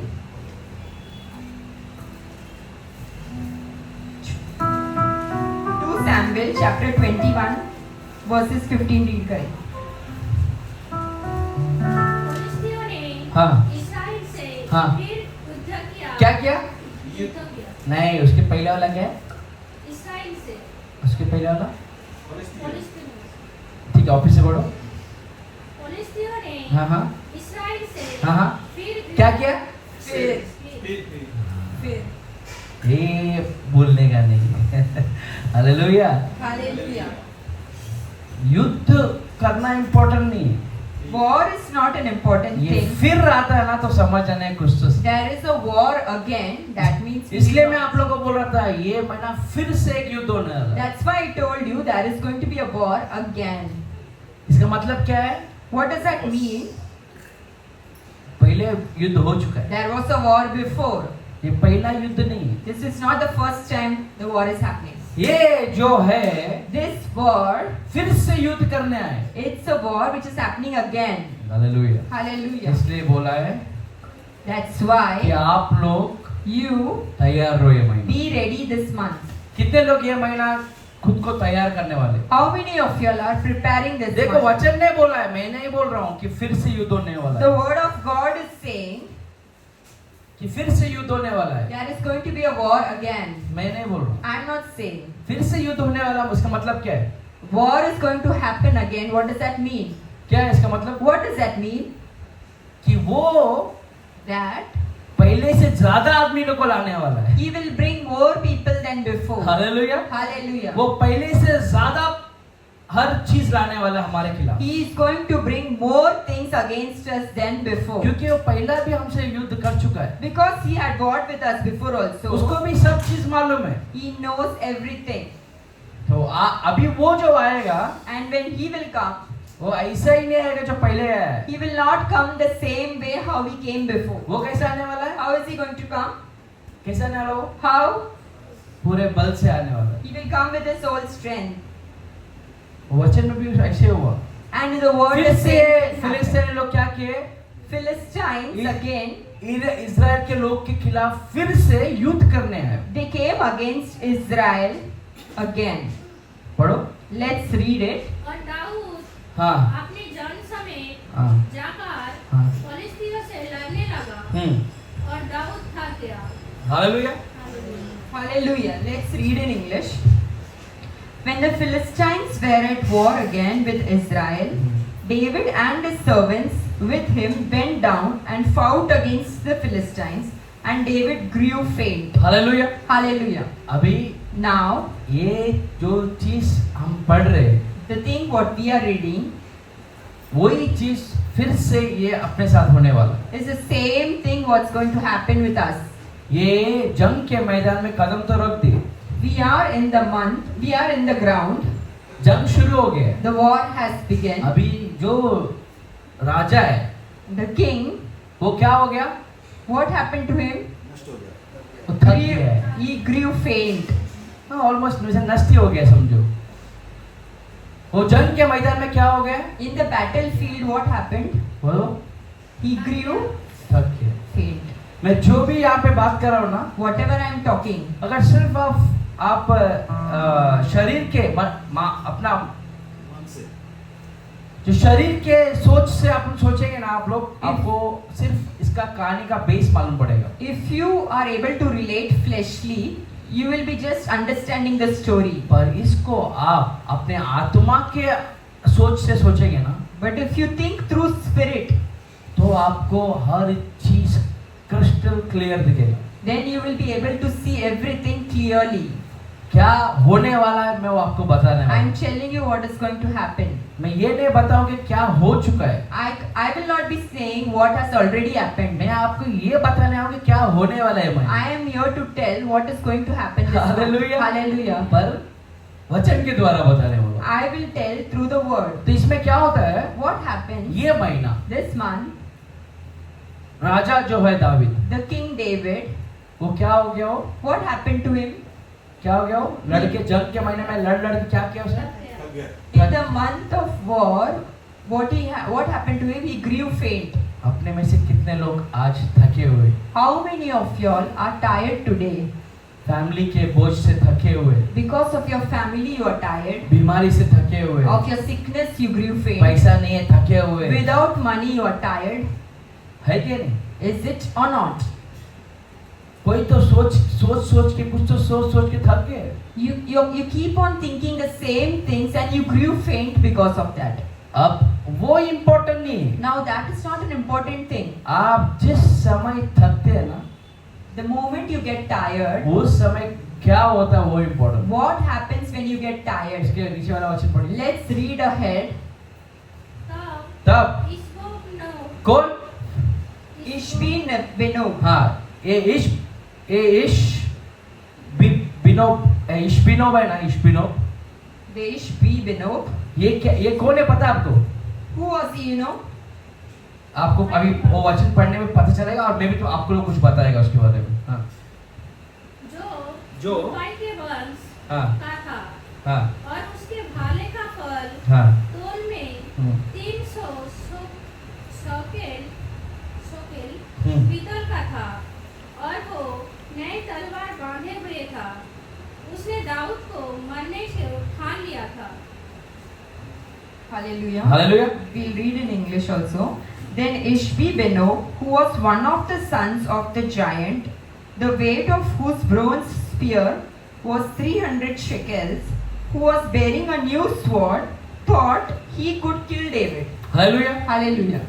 2 Samuel chapter 21 versus 15 read करें। फिलिस्तीयों ने हाँ। इस्राएल से हाँ। फिर युद्ध किया। क्या किया? युद्ध किया। नहीं, उसके पहले वाला क्या है? इस्राएल से उसके पहले वाला फिलिस्तीयों ठीक है, ऑफिस से पढ़ो। फिलिस्तीयों ने हाँ हाँ इस्राएल से हाँ हाँ फिर क्या किया? फिर ये बोलने का नहीं। हालेलुया। हालेलुया। युद्ध करना इम्पोर्टेंट नहीं है, War is not an important ये thing. फिर आता है ना तो समझ आने कुछ तो। There is a war again. That means इसलिए मैं आप लोगों को बोल रहा था ये महीना फिर से एक युद्ध होने वाला है। That's why I told you there is going to be a war again. इसका मतलब क्या है? What does that mean? पहले युद्ध हो चुका है, There was a war before. ये पहला युद्ध नहीं है। This is not the first time the war is happening. ये जो है This war, फिर से युद्ध करने आए। it's a war which is happening again. Hallelujah. Hallelujah. इसलिए बोला है That's कि why आप लोग you तैयार रहो ये महीना। be ready this month. कितने लोग ये महीना खुद को तैयार करने वाले? How many of you all are preparing this देखो month? वचन ने बोला है, मैं नहीं बोल रहा हूँ कि फिर से युद्ध होने वाला The है, word of God is saying कि फिर से युद्ध होने वाला है। there is going to be a war again. मैं नहीं बोल रहा हूँ I'm not saying. फिर से युद्ध होने वाला, उसका मतलब क्या है? War is going to happen again. What does that mean? क्या है इसका मतलब? What does that mean? कि वो That पहले से ज्यादा आदमी लोग को लाने वाला है। he will bring more people than before. Hallelujah. Hallelujah. वो पहले से ज्यादा हर चीज लाने वाला है हमारे खिलाफ, He is going to bring more things against us than before. क्योंकि वो पहला भी हमसे युद्ध कर चुका है। Because he had fought with us before also. उसको भी सब चीज मालूम है। He knows everything. तो अभी वो जो आएगा And when he will come, वो ऐसा ही नहीं आएगा जो पहले आया है। he will not come the same way how he came before. वो कैसे आने वाला है? How is he going to come? कैसे आने वाला है वो? How? पूरे बल से आने वाला है। He will come with his whole strength. वचन में भी ऐसे हुआ। And the word फिर is से saying, फिलिस्तीनी लोग क्या किए? Philistines He- again, इस्राएल के लोग के खिलाफ फिर से युद्ध करने आए। they came against Israel again. पढ़ो। Let's read it. और दाऊद हाँ अपने जन समेत हाँ जाकर हाँ। फिलिस्तीयों से लड़ने लगा और दाऊद थक गया। Hallelujah. Hallelujah. Let's read in English. When the Philistines were at war again with Israel, David and his servants with him went down and fought against the Philistines, and David grew faint. Hallelujah. Hallelujah. अभी Now, ये जो चीज हम पढ़ रहे हैं, the thing what we are reading वही चीज फिर से ये अपने साथ होने वाला है। is the same thing what's going to happen with us. ये जंग के मैदान में कदम तो रख दिए, We are in the month, we are in the ground, जंग शुरू हो गया है। the war has begun. अभी जो राजा है The king, वो क्या हो गया? what happened to him? वो थक गया है, He grew faint. ऑलमोस्ट नष्ट हो गया समझो। वो जंग के मैदान में क्या हो गया? In the battlefield, what happened? बोलो। He grew थक गया। faint. मैं जो भी यहाँ पे बात कर रहा हूँ ना, Whatever I am talking, अगर सिर्फ आप शरीर के अपना जो शरीर के सोच से आप सोचेंगे ना, आप लोग आपको सिर्फ इसका कहानी का बेस मालूम पड़ेगा। if you are able to relate fleshly, you will be just understanding the story. पर इसको आप अपने आत्मा के सोच से सोचेंगे ना, But if you think through spirit, तो आपको हर चीज क्रिस्टल क्लियर दिखेगा। then you will be able to see everything clearly. क्या होने वाला है मैं वो आपको बताने वाला I am हूँ। telling you what is going to happen. मैं ये नहीं बताऊं कि क्या हो चुका है, I will not be saying what has already happened. मैं आपको ये बताने आऊँ कि क्या होने वाला है। मैं I am here to tell what is going to happen this month. Hallelujah. Hallelujah. पर वचन के द्वारा बताने वाला हूँ। I will tell through the word. तो इसमें क्या होता है? What happens ये महीना this month, राजा जो है दावीद, the King David, वो क्या हो गया? वो what happened to him? क्या हो गया? वो लड़के जंग के महीने में लड़ के क्या किया उसने? In the month of war, what happened to him? He grew faint. अपने में से कितने लोग आज थके हुए, How many of y'all are tired today? Family के बोझ से थके हुए, Because of your family you are tired. बीमारी से थके हुए, Of your sickness you grew faint. पैसा नहीं है थके हुए, Without money you are tired. है कि नहीं? Is it or not? कोई तो सोच के कुछ तो सोच के थक गए। You keep on thinking the same things and you grew faint because of that. अब वो इम्पोर्टेंट नहीं है। Now that is not an important thing. आप जिस समय थकते हैं ना, The moment you get tired, उस समय क्या होता है वो important. what happens when you get tired? इसके नीचे वाला वचन पढ़िए। Let's read ahead. तब कौन? Ishbi Benob. हाँ, ये इश्बिनोब है ना, इश्बिनोब। The Ishbi Benob. ये क्या, ये कौन है पता है आपको? Who was he, you know? आपको अभी वो वचन पढ़ने में पता चलेगा और मैं भी तो आपको लोग कुछ बताएगा उसके बारे में। हाँ, जो भाई के वंश हाँ का था हाँ और उसके भाले का फल हाँ तोल में 300 शोकेल पीतल का था और वो नई तलवार बांधे हुए था। उसने दाऊद को मरने से ठान लिया था। Hallelujah. Hallelujah. We'll read in English also. Then Ishbi Benob, who was one of the sons of the giant, the weight of whose bronze spear was 300 shekels, who was bearing a new sword, thought he could kill David. Hallelujah. Hallelujah.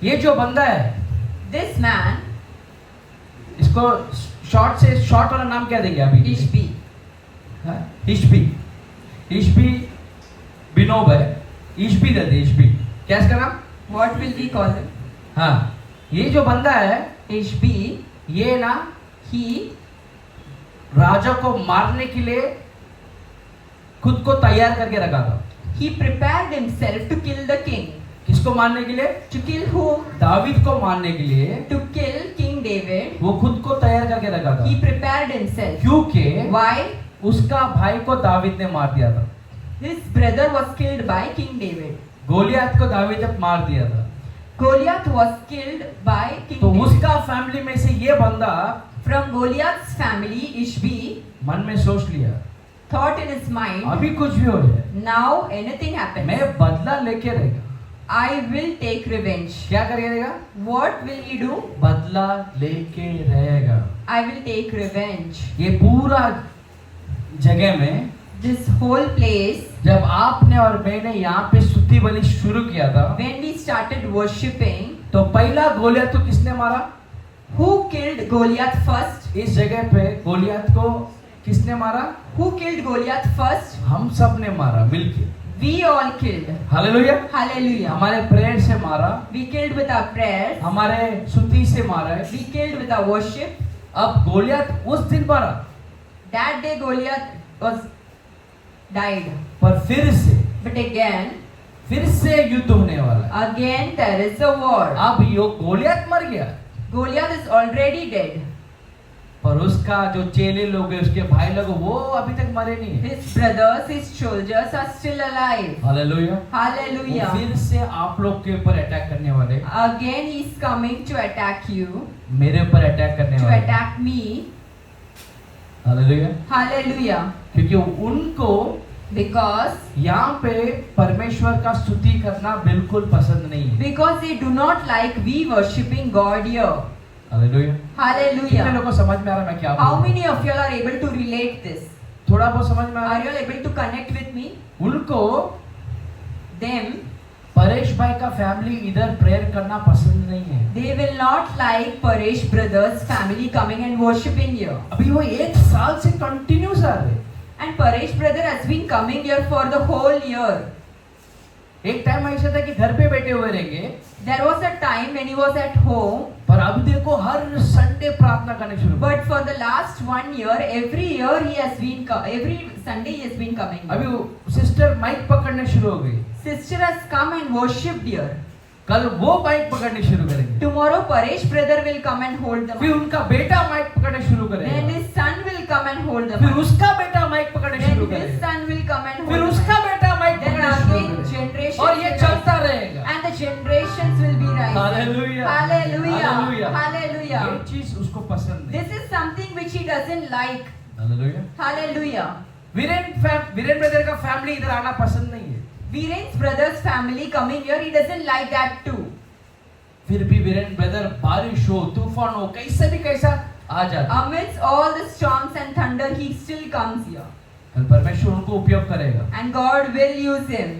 ये जो बंदा है, This man, इसको short वाला नाम क्या देंगे अभी? Ishbi. हाँ, इश्बी बिनोब है, इश्बी दे दे, इश्बी। क्या इसका नाम? What will we call him? हाँ, ये जो बंदा है, Ishbi, ये ना he राजा को मारने के लिए खुद को तैयार करके रखा था। prepared himself to kill the king. किसको मारने के लिए? To kill whom? दावीद को मारने के लिए To kill King David. वो खुद को तैयार करके रखा था। He prepared himself. क्योंकि Why? उसका भाई को दावीद ने मार दिया था। His brother was killed by King David. Goliath को दावीद ने मार दिया था। Goliath was killed by King तो David. उसका फैमिली में से ये बंदा From Goliath's family, Ishbi मन में सोच लिया, thought in his mind, अभी कुछ भी हो जाए, now anything happens, मैं बदला लेके रहेगा। I will take revenge. क्या करिएगा? What will he do? बदला लेके रहेगा। I will take revenge. ये पूरा जगह में This whole place, जब आपने और मैंने यहाँ पे स्तुति बलि शुरू किया था, when we started worshipping, तो पहला गोलियत को किसने मारा? who killed Goliath first? इस जगह पे गोलियत को किसने मारा? Who killed Goliath first? हम सब ने मारा मिलके। We all killed. Hallelujah. Hallelujah. हमारे प्रेयर से मारा, We killed with our prayers. हमारे स्तुति से मारा है। We killed with our worship. अब गोलियत उस दिन मारा, That day Goliath was died. पर फिर से But युद्ध होने वाला है। again there is a war. अब यो गोलियत मर गया, Goliath is already dead. पर उसका जो चेले लोग हैं, उसके भाई लोग, वो अभी तक मरे नहीं है। His brothers, his soldiers are still alive. Hallelujah. Hallelujah. वो फिर से आप लोग के ऊपर अटैक करने वाले, Again he is coming to attack you, मेरे ऊपर अटैक करने to वाले। attack me. हालेलुया। Hallelujah. क्योंकि उनको Because यहाँ पे परमेश्वर का स्तुति करना बिल्कुल पसंद नहीं है। they do not like we worshipping God here. Hallelujah. कितने Hallelujah. लोगों को समझ में आ रहा है मैं क्या How बोल रहा हूँ? many of you are able to relate this? थोड़ा बहुत समझ में आ रहा Are है? you all able to connect with me? उनको Them, परेश भाई का फैमिली इधर प्रेयर करना पसंद नहीं है। they will not like Paresh brothers family coming and worshipping here. अभी वो 1 साल से कंटिन्यूस आ रहे। And Paresh brother has been coming here for the whole year. एक टाइम ऐसा था कि घर पे बैठे हुए रहेंगे, There was a time when he was at home, पर अब देखो हर संडे प्रार्थना करने शुरू। but for the last 1 year, every year he has been every Sunday he has been coming. अभी सिस्टर माइक पकड़ने शुरू हो गई, Sister has come and worshipped here. कल वो माइक पकड़ने शुरू करेंगे, Tomorrow Paresh brother will come and hold them. फिर उनका बेटा माइक पकड़ने शुरू Then करेगा, his son will come and hold them. फिर उसका बेटा माइक पकड़ने शुरू Then his करेगा, son will come and hold फिर them. उसका बेटा माइक Then पकड़ने शुरू again करेगा, generation और ये will चलता generations will be rising. Hallelujah. Hallelujah. Hallelujah. Hallelujah. ये चीज उसको पसंद नहीं। This is something which he doesn't like. Hallelujah. Hallelujah. Viren brother का फैमिली इधर आना पसंद नहीं है। Viren's brother's family coming here, he doesn't like that too. फिर भी वीरेन ब्रदर बारिश हो, तूफान हो, कैसे भी कैसा आ जाता है। Amidst all the storms and thunder, he still comes here. और परमेश्वर उनको उपयोग करेगा। And God will use him.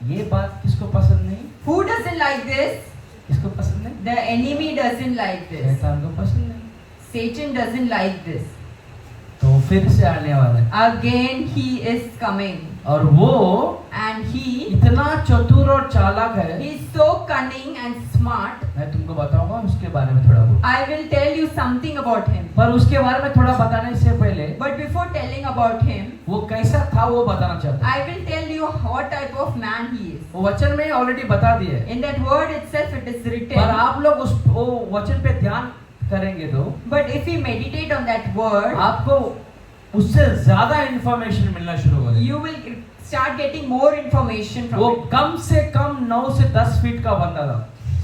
ये बात किसको पसंद नहीं? Who doesn't like this? किसको पसंद नहीं? The enemy doesn't like this. शैतान को पसंद नहीं। Satan doesn't like this. तो फिर से आने वाला है। Again he is coming. और वो And he इतना चतुर और चालाक है। is so cunning and smart. मैं तुमको बताऊंगा उसके बारे में थोड़ा बहुत। I will tell you something about him. पर उसके बारे में थोड़ा बताने से पहले But before telling about him, वो कैसा था वो बताना चाहता हूँ। I will tell you what type of man he is. वो वचन में ऑलरेडी बता दिए है। In that word itself it is पर written. आप लोग उस वो वचन पे ध्यान करेंगे तो But if we meditate on that word, आपको उससे ज्यादा इंफॉर्मेशन मिलना शुरू हो जाएगी। you will start getting more information वो from it. कम से कम 9 से 10 फीट का बंदा था।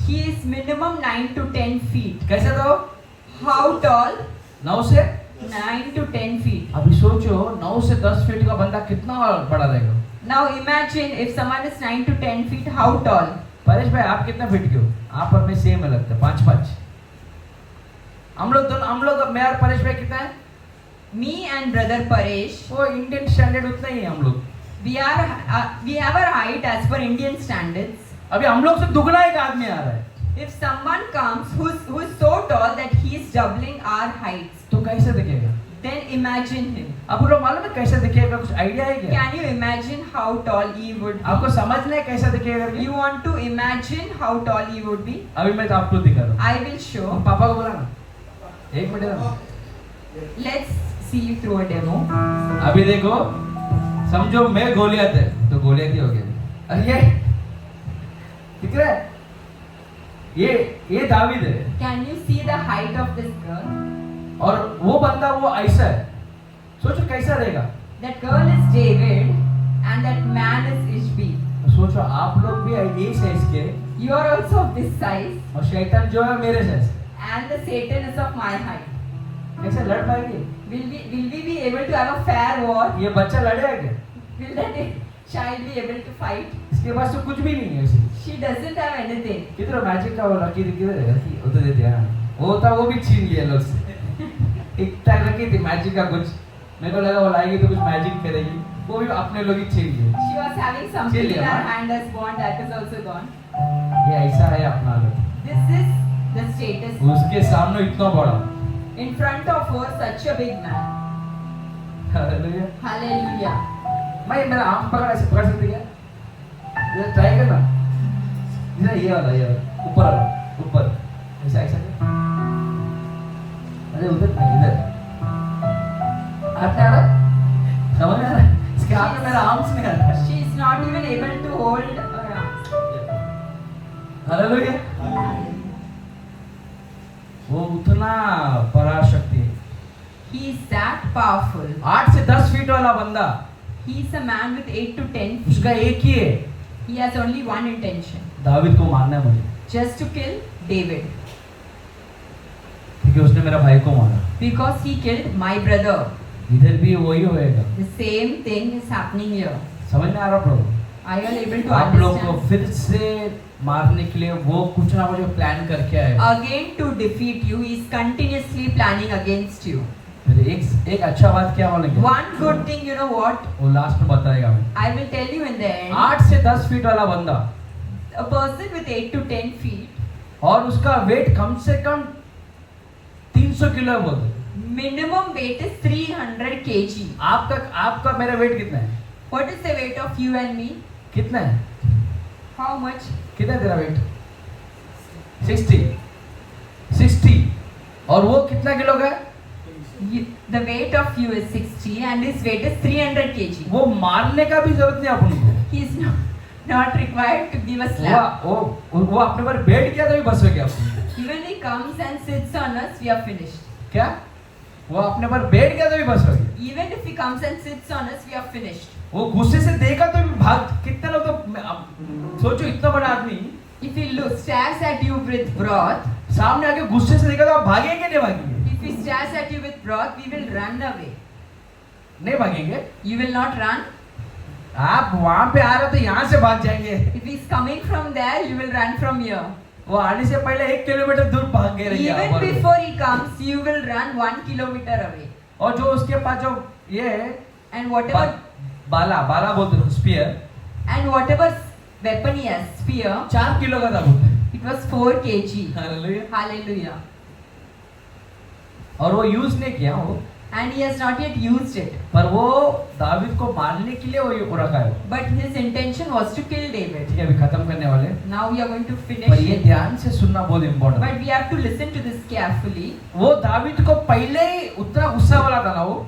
He is minimum 9 to 10 feet. कैसा था वो? How tall? 9 से 9 to 10 feet. अभी सोचो 9 से 10 फीट का बंदा कितना बड़ा रहेगा। Now imagine if someone is 9 to 10 feet, how tall? Paresh भाई आप कितना फीट के हो? आप और मैं सेम है लगता है 5-5। हम लोग मैं और परेश भाई कितना है? Me and brother Paresh, वो इंडियन स्टैंडर्ड उतना ही है हम लोग। we have our height as per Indian standards. अभी हम लोग से दुगना एक आदमी आ रहा है If someone comes who is so tall that he is doubling our heights, तो कैसे दिखेगा? then imagine him. आपको लोग मालूम है कैसे दिखेगा? कुछ आइडिया है क्या? Can you imagine how tall he would be? आपको समझना है कैसा दिखेगा करके? You want to imagine how tall he would be? अभी मैं तो आपको दिखा रहा हूँ। I will show. पापा को बोला ना, एक मिनट ना। Let's see through a demo. अभी देखो, समझो मैं गोलियत है तो गोलियत ही हो गया। अरे ये दिख रहा है? ये दावीद है Can you see the height of this girl? और वो बंदा वो ऐसा है। सोचो कैसा रहेगा? That girl is David and that man is Ishbi. सोचो आप लोग भी ये साइज के You are also of this size और शैतान जो है मेरे size. and the Satan is of my height. कैसे लड़ पाएंगे? Will we be able to have a fair war? ये बच्चा लड़ेगा क्या? Will that child be able to fight? इसके पास तो कुछ भी नहीं है। इसी She doesn't have anything. किधर मैजिक का वो लकी किधर है? लकी वो तो देते हैं। वो था वो भी छीन लिया लोग से। एक टाइम रखी थी मैजिक का कुछ। मेरे को लगा वो लाएगी तो कुछ मैजिक करेगी। वो भी अपने लोग ही छीन लिए। She was having something in Chill, her huh? hand as gone. That is also gone. ये ऐसा है अपना लोग। This is the status. उसके सामने इतना बड़ा। In front of her, such a big man. Hallelujah. Hallelujah. मैं मेरा आम पकड़ ऐसे पकड़ सकते क्या? ये ट्राई करना। ये वाला ऊपर ऐसा ऐसा क्या? अरे उधर नहीं इधर। आता है? समझ में आ रहा है? इसके हाथ में मेरा आर्म्स नहीं आ रहा है। She is not even able to hold her arms. Hallelujah. वो उतना पराशक्ति है। He is that powerful. 8 से 10 फीट वाला बंदा He is a man with 8 to 10 feet. उसका एक ही है, He has only one intention. David को मारना है मुझे, Just to kill David. क्योंकि उसने मेरा भाई को मारा। Because he killed my brother. इधर भी वही होएगा। The same thing is happening here. समझ में आ रहा प्रभु? Are you all able to आप लोग को understand? फिर से मारने के लिए वो कुछ ना कुछ प्लान करके आए। Again to defeat you, he is continuously planning against you. फिर एक अच्छा बात क्या बोलेंगे? One good thing, you know what? वो लास्ट में बताएगा मैं। I will tell you in the end. 8 से 10 फीट वाला बंदा A person with 8 to 10 feet, और उसका वेट कम से कम 300 किलो है बोलते। minimum weight is 300 kg. आपका मेरा वेट कितना है? What is the weight of you and me? कितना है? How much? कितना है तेरा वेट? 60 और वो कितना किलो का है? The weight of you is 60 and his weight is 300 kg. वो मारने का भी जरूरत नहीं अपन को। He is not required to give a slap. वो अपने पर बैठ गया तो भी बस हो गया अपन। Even he comes and sits on us, we are finished. क्या? वो अपने पर बैठ गया तो भी बस हो गया। Even if he comes and sits on us, we are finished. वो गुस्से से देखा तो भी भाग। कितने लोग तो सोचो इतना बड़ा आदमी If he stares at you with wrath, सामने आके गुस्से से देखा तो आप भागेंगे नहीं भागेंगे? if he stares at you with wrath, we will run away. नहीं भागेंगे? You will not run. आप वहां पे आ रहे हो तो यहाँ से भाग जाएंगे। If he's coming from there, you will run from here. वो आने से पहले 1 किलोमीटर दूर भाग गए रहेंगे आप Even और- before he comes, you will run 1 kilometer away. और जो उसके पास जो ये है, And whatever बाला बोलते हैं spear, weapon he has, spear, 4 kilo का था बोलते हैं। it was 4 kg. Hallelujah. Hallelujah. और वो यूज नहीं किया वो, And he has not yet used it. पर वो दावीद को मारने के लिए वो रखा है। But his intention was to kill David. ठीक है, अभी खत्म करने वाले, Now we are going to पर finish ये it. ध्यान से सुनना बहुत इम्पोर्टेंट है। But we have to listen to this carefully. वो दावीद को पहले ही उतना गुस्सा वाला था ना वो,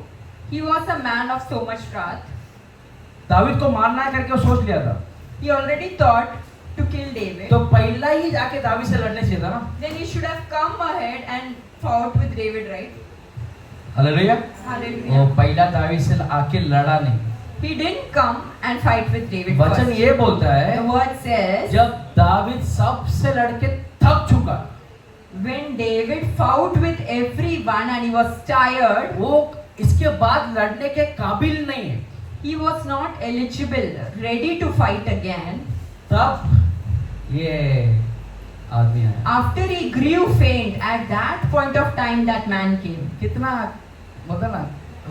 He was a man of so much wrath. David को मारना है करके वो सोच लिया था, He already thought to kill David. तो पहला ही जाके दावीद से लड़ने चाहिए था ना। Then he should have come ahead and fought with David, right? Hallelujah. Hallelujah. वो पहला दावीद से आके लड़ा नहीं। He didn't come and fight with David वचन first. ये बोलता है, The word says, जब दावीद सबसे लड़के थक चुका, when David fought with everyone and he was tired, वो इसके बाद लड़ने के काबिल नहीं है, he was not eligible, ready to fight again. तब ये आदमी आया। After he grew faint, at that point of time that man came. कितना मतलब ना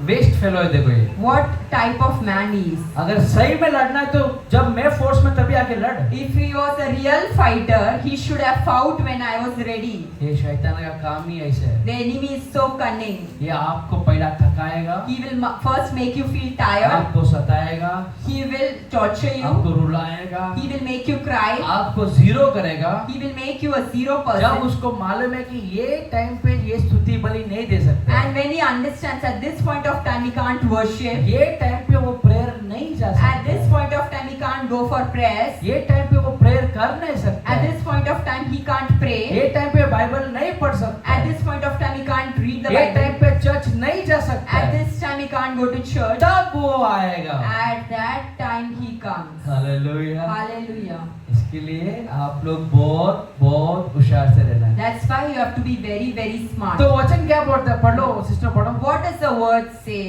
वेस्ट फेलो है, देखो ये। What type of man he is. अगर सही में लड़ना है तो जब मैं फोर्स में तभी आके लड़। If he was a real fighter, he should have fought when I was ready. ये शैतान का काम ही ऐसे है, The enemy is so cunning. ये आपको पहला थकाएगा, He will first make you feel tired. आपको सताएगा, He will torture you. आपको रुलाएगा, He will make you cry. आपको जीरो करेगा। He will make you a zero जब person. उसको मालूम है कि ये टाइम पे ये स्तुति बलि नहीं दे सकता, And when he understands at this point of time he can't worship, ये टाइम पे वो प्रेयर नहीं जा at सकता, this point of time he can't go for prayers, ये टाइम पे वो प्रेयर कर नहीं सकता, at this point of time he can't pray, ये टाइम पे बाइबल नहीं पढ़ सकता, at this point of time he can't read the ये टाइम Bible, पे चर्च नहीं जा सकता, at this time he can't go to church, तब वो आएगा। at that time he comes. Hallelujah. Hallelujah. इसके लिए आप लोग बहुत बहुत होशियार से रहना है। That's why you have to be very, very smart. तो वचन क्या पढ़ता है? पढ़ लो सिस्टर, पढ़ो। What does the word say?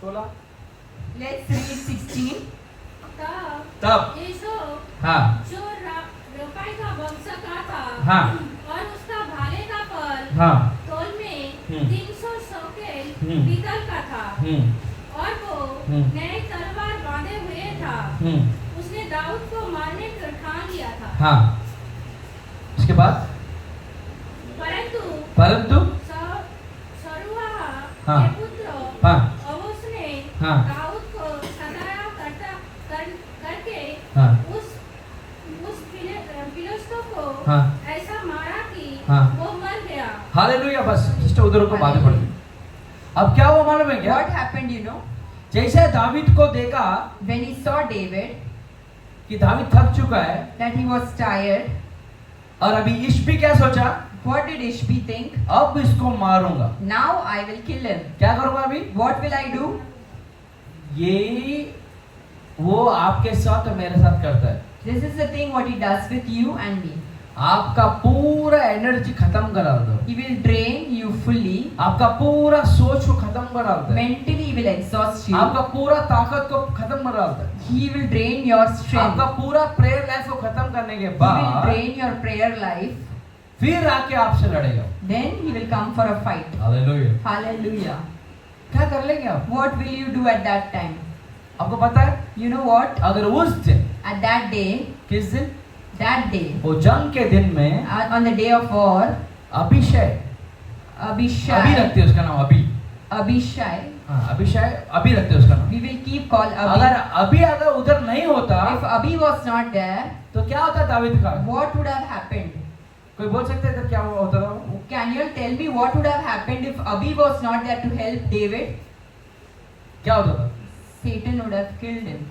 16। Let's read 16. तब यीशु हाँ जो रुपए का वंश का था हाँ और उसका भाले का फल हाँ तोल में 300 शौकेल हम्म। पीतल का था और वो नए तलवार बांधे हुए था। उसने दाऊद को मारने का ठान लिया था, हाँ। उसके बाद परंतु सरूआ हाँ। के पुत्र हाँ और उसने हाँ। दाऊद को सताया करके हाँ उस फिलिस्तीन को हाँ। ऐसा मारा कि हाँ। वो मर गया। हालेलुया। बस सिस्टर उधर को बातें पढ़। अब क्या हुआ मालूम है क्या? What happened, you know? जैसे दावीद को देखा When he saw David, कि दावीद थक चुका है, that he was tired, और अभी इश्बी क्या सोचा? what did Ishbi think? अब इसको मारूंगा। Now I will kill him. क्या करूंगा अभी? What will I do? ये वो आपके साथ और मेरे साथ करता है। This is the thing what he does with you and me. आपका पूरा एनर्जी खत्म करा दो, He will drain you fully. आपका पूरा सोच को खत्म करा दो, Mentally he will exhaust you. आपका पूरा ताकत को खत्म करा दो, He will drain your strength. आपका पूरा प्रेयर लाइफ को खत्म करने के He will बाद drain your prayer life. फिर आके आपसे लड़ेगा। Then he will come for a fight. Hallelujah. Hallelujah. क्या कर लेंगे आप? What will you do at that time? आपको पता है, You know what? अगर उस दिन, At that day, किस दिन? that day, वो जंग के दिन में on the day of war, अभिषय, अभी Abishai, रखते हैं उसका नाम, Abishai, हाँ अभिषय, अभी रखते हैं उसका नाम। we will keep call अगर Abi. अगर उधर नहीं होता If Abi was not there, तो क्या होता दावीद का? what would have happened? कोई बोल सकता है इधर क्या होता था? Can you tell me what would have happened if Abi was not there to help David? क्या होता था? Satan would have killed him.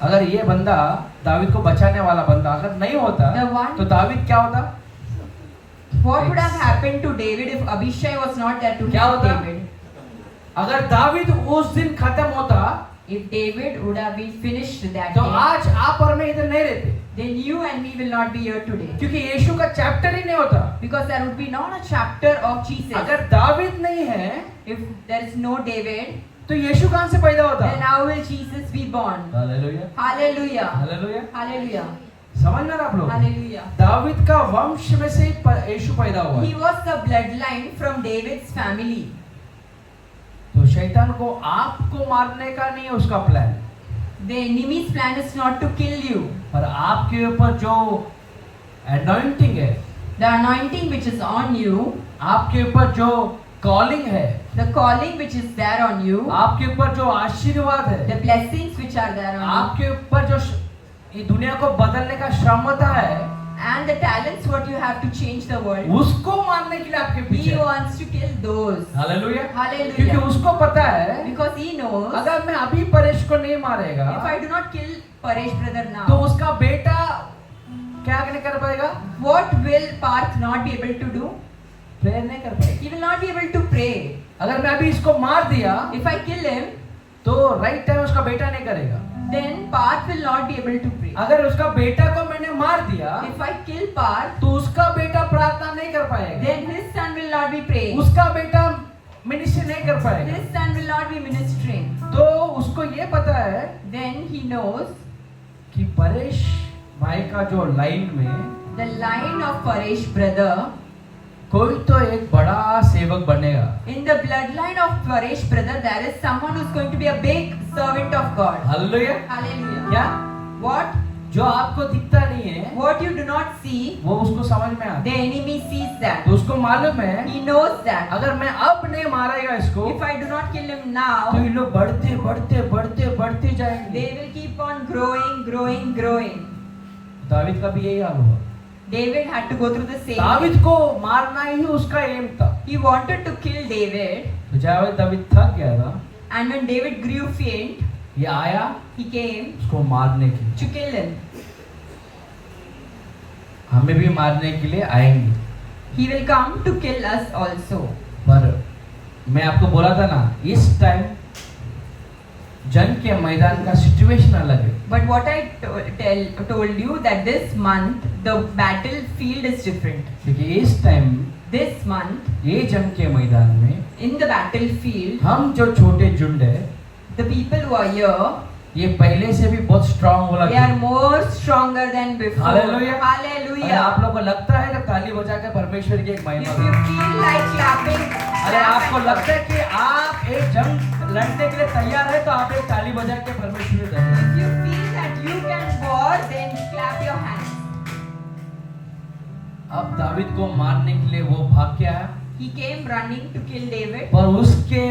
अगर ये बंदा दावीद को बचाने वाला बंदा अगर नहीं होता The one- तो दावीद क्या होता? What would have happened to David if Abishai was not there to क्या help होता? David? अगर दावीद उस दिन खत्म होता if David would have been finished that तो day, आज आप और मैं इधर नहीं रहते, then you and me will not be here today. क्योंकि यीशु का चैप्टर ही नहीं होता। Because there would be not a chapter of Jesus. अगर दावीद नहीं है If there is no David, तो यीशु कहाँ से पैदा होता? then how will Jesus be born? Hallelujah, Hallelujah. Hallelujah. Hallelujah. समझ में आप लोग? Hallelujah. दावीद का वंश में से ही यीशु पैदा हुआ He है। was the bloodline from David's family. तो शैतान को आपको मारने का नहीं है उसका plan, The enemy's plan is not to kill you. पर आपके ऊपर जो अनॉइंटिंग है, The anointing which is on you, आपके ऊपर जो कॉलिंग है, the calling which is there on you, आपके ऊपर जो आशीर्वाद the है, blessings which are there on आपके ऊपर जो ये दुनिया को बदलने का क्षमता है, you, and the talents what you have to change the world, उसको मारने के लिए आपके he पीछे। wants to kill those. Hallelujah. Hallelujah. क्योंकि उसको पता है Because he knows, अगर मैं अभी परेश को नहीं मारेगा if I do not kill Paresh brother तो now, उसका बेटा क्या नहीं कर पाएगा? what will Parth not be able to do? Prayer नहीं कर पाएगा। He will not be able to pray. अगर मैं अभी इसको मार दिया If I kill him, तो राइट टाइम उसका बेटा नहीं करेगा। then Parth will not be able to pray. अगर उसका बेटा को मैंने मार दिया If I kill Parth, तो उसका बेटा प्रार्थना नहीं कर पाएगा, then his son will not be praying. उसका बेटा मिनिस्ट्री नहीं कर पाएगा। His son will not be ministering. तो उसको ये पता है Then he knows कि परेश भाई का जो लाइन में the line of Paresh brother, कोई तो एक बड़ा सेवक बनेगा। in the bloodline of Paresh brother, there is someone who's going to be a big servant of God. Hallelujah. Hallelujah. क्या What? जो आपको दिखता नहीं है What you do not see, वो उसको समझ में आता the enemy sees that. तो उसको मालूम है He knows that. अगर मैं अब नहीं मारेगा इसको If I do not kill him तो now, ये लोग बढ़ते बढ़ते बढ़ते बढ़ते जाएंगे। they will keep on growing, growing, growing. David का भी यही हाल हुआ। David had to go through the same. David को मारना ही उसका एम था। He wanted to kill David, तो जब दावीद थक गया था, and when David grew faint, ये आया he came उसको मारने के लिए। to kill him. हमें भी मारने के लिए आएंगे, He will come to kill us also. पर मैं आपको बोला था ना, इस टाइम जंग के मैदान का सिचुएशन अलग है। But what I told you that this month the battlefield is different. क्योंकि इस टाइम This month ये जंग के मैदान में in the battlefield, हम जो छोटे झुंड है, the people who are here, ये पहले से भी बहुत स्ट्रांग हो they लगे। are more stronger than before. Hallelujah. अगर Hallelujah. आप लोगों को लगता है तो ताली बजा के परमेश्वर की एक महिमा If करो। you feel like clapping, अगर आपको लगता है कि आप एक जंग लड़ने के लिए तैयार है तो आप एक ताली बजा के परमेश्वर की धन्यवाद। if you feel that you can war, then clap your hands. अब दावीद को मारने के लिए वो भाग के आया, He came running to kill David, पर उसके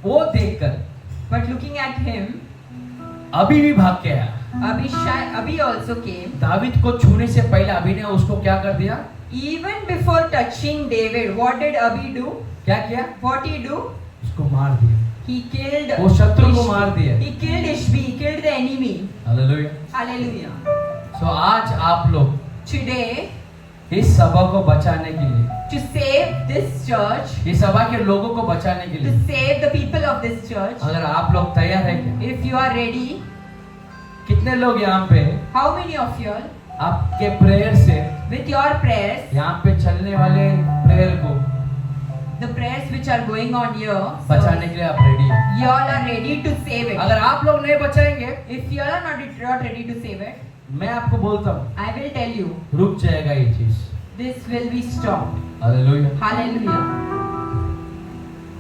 वो देखकर but looking at him, अभी भी भाग के आया। Abhi also came. दावीद को छूने से पहले अभी ने उसको क्या कर दिया? Even before touching David, what did Abhi do? क्या किया? What he do? उसको मार दिया। He killed. वो शत्रु को मार दिया। He killed Ishbi. He killed the enemy. Hallelujah. Hallelujah. सो आज आप लोग Today, इस सभा को बचाने के लिए, to save this church, इस सभा के लोगों को बचाने के to लिए, save the people of this church, अगर आप लोग तैयार हैं क्या? if you are ready, कितने लोग यहाँ पे how many of you all, आपके प्रेयर से with your prayers, यहाँ पे चलने वाले प्रेयर को the prayers which are going on here, बचाने के लिए आप रेडी हैं? you all are ready to save it. अगर आप लोग नहीं बचाएंगे, If you all are not ready to save it, मैं आपको बोलता हूँ I will tell you, रुक जाएगा ये चीज। this will be stopped. Hallelujah. Hallelujah.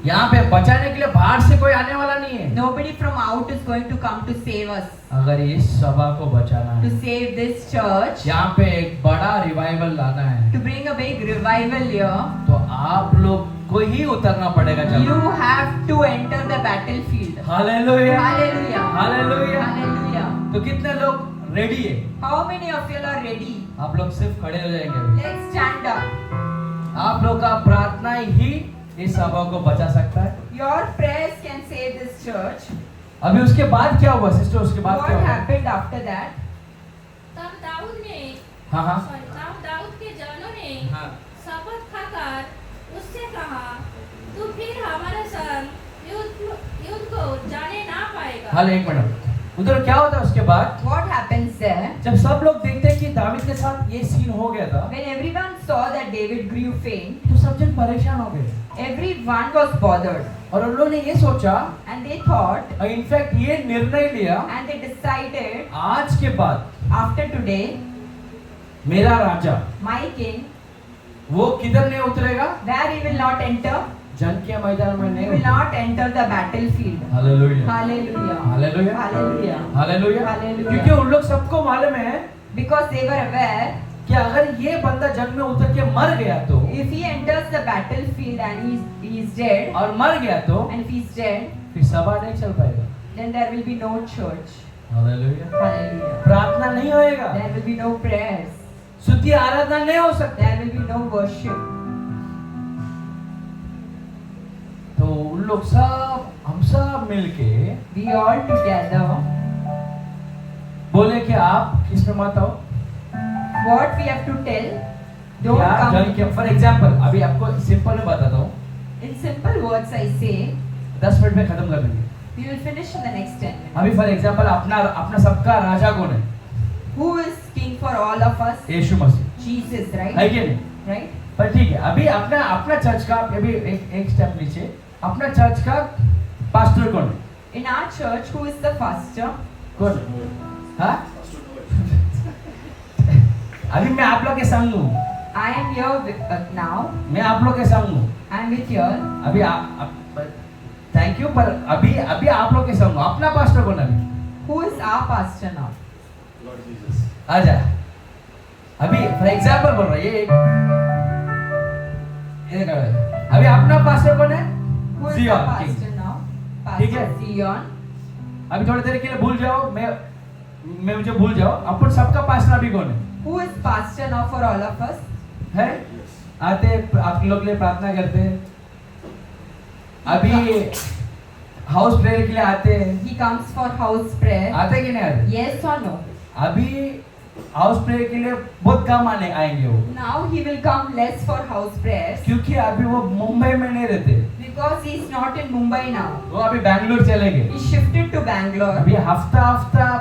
यहाँ पे बचाने के लिए बाहर से कोई आने वाला नहीं है। Nobody from out is going to come to save us. अगर इस सभा को बचाना To है, save this church, यहाँ पे एक बड़ा रिवाइवल लाना है, to bring a big revival here, तो आप लोग को ही उतरना पड़ेगा। you have to enter the battlefield. Hallelujah, Hallelujah. Hallelujah. Hallelujah. तो कितने लोग रेडी है? How many of you are ready? आप लोग सिर्फ खड़े हो जाएंगे अभी। Let's stand up. आप लोग का प्रार्थना ही इस सभा को बचा सकता है। Your prayers can save this church. अभी उसके बाद क्या हुआ सिस्टर? उसके बाद What क्या हुआ? happened after that? तब दाऊद ने हाँ हाँ तब दाऊद के जनों ने हाँ। शपथ खाकर उससे कहा, तू फिर हमारे संग युद्ध को जाने ना पाएगा। हाल एक मिनट उधर क्या होता है उसके बाद What happens there? जब सब लोग देखते हैं कि दावीद के साथ ये सीन हो गया था When everyone saw that David grew faint, तो सब जन परेशान हो गए everyone was bothered. और उन लोगों ने ये सोचा And they thought, इनफैक्ट ये निर्णय लिया and they decided, आज के बाद after today, मेरा राजा my king, वो किधर नहीं उतरेगा where he will not enter, जंग के मैदान में he नहीं will उतरेगा not enter the battlefield. Hallelujah Hallelujah. Hallelujah Hallelujah. Hallelujah Hallelujah. क्योंकि उन लोग सबको मालूम है Because they were aware, कि अगर ये बंदा जंग में उतर के मर गया तो if he enters the battlefield and he is dead, और मर गया तो and if he is dead, फिर सभा नहीं चल पाएगा then there will be no church. Hallelujah Hallelujah. प्रार्थना नहीं होएगा There will be no prayers. स्तुति आराधना नहीं हो सकता There will be no worship. तो उन लोग सब हम सब मिलके We all together, बोले कि आप किस में मत आओ what we have to tell, don't या जंग come. के फॉर एग्जांपल अभी आपको सिंपल में बताता हूँ In simple words, I say, 10 minute में खत्म कर देंगे we will finish in the next 10 minutes. अभी फॉर एग्जांपल अपना सबका राजा कौन है Who is king for all of us? Yeshu Masih Jesus, है right? कि नहीं Right? पर ठीक है अभी अपना चर्च का अभी एक स्टेप नीचे अपना चर्च का पास्टर कौन है In our church, who is the pastor? कौन है हाँ अभी मैं आप लोग के संग हूँ I am here now. मैं आप लोग के संग हूँ I am with you all. अभी थैंक यू पर अभी आप लोग के संग हूँ अपना पास्टर कौन है अभी Who is our pastor now? आजा अभी फॉर एग्जांपल बोल रहा है ये कर रहा है अभी अपना पास्टर कौन है Who is Zion the King. pastor now? ठीक Pastor है। Zion. अभी थोड़ी देर के लिए भूल जाओ मैं मुझे भूल जाओ अपन सबका पास्टर अभी कौन है Who is pastor now for all of us? है आते आप लोग के लिए प्रार्थना करते हैं अभी हाउस प्रेयर के लिए आते हैं He comes for house prayer. आते कि नहीं आते Yes or no? अभी हाउस प्रेयर के लिए बहुत कम आएंगे वो Now he will come less for house prayers क्योंकि अभी वो मुंबई में नहीं रहते because he is not in Mumbai now. वो अभी बैंगलोर चले गए He shifted to Bangalore. अभी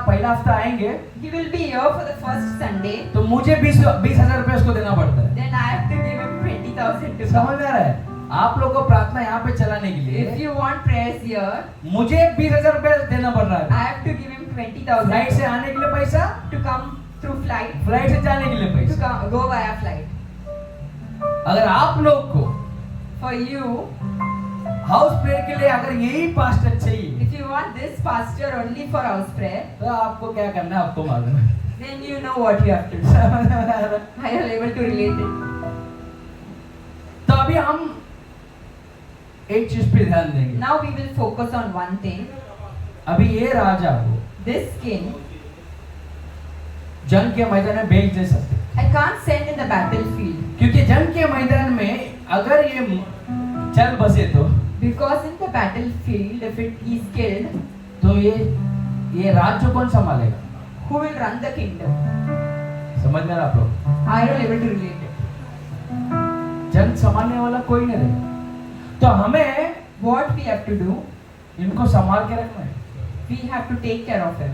पहला हफ्ता आएंगे He will be here for the first Sunday. तो मुझे 20,000 रुपए उसको देना पड़ता है Then I have to give him 20,000 to समझ come. में आ रहा है आप लोगों को प्रार्थना यहाँ पे चलाने के If लिए you want prayers here, मुझे 20,000 रुपए देना पड़ रहा है I have to give him 20,000 flight से आने के लिए पैसा to come through flight, flight से जाने के लिए to पैसा come, go via flight. अगर आप लोग को For you, हाउस प्रेयर के लिए अगर यही पास्टर चाहिए if you want this pastor only for house prayer, तो आपको क्या करना है आपको मालूम है then you know what you have to do. I am able to relate it. तो अभी हम एक चीज पे ध्यान देंगे Now we will focus on one thing. अभी ये राजा को This king, जंग के मैदान में भेज दे सकते I can't send in the battlefield क्योंकि जंग के मैदान में अगर ये चल बसे तो because in the battlefield, if he is killed, तो ये राज्य कौन संभालेगा who will run the kingdom? समझ में आ रहा आप लोग I am able to relate it. जंग संभालने वाला कोई नहीं रहेगा तो हमें What we have to do? इनको संभाल के रखना है We have to take care of him.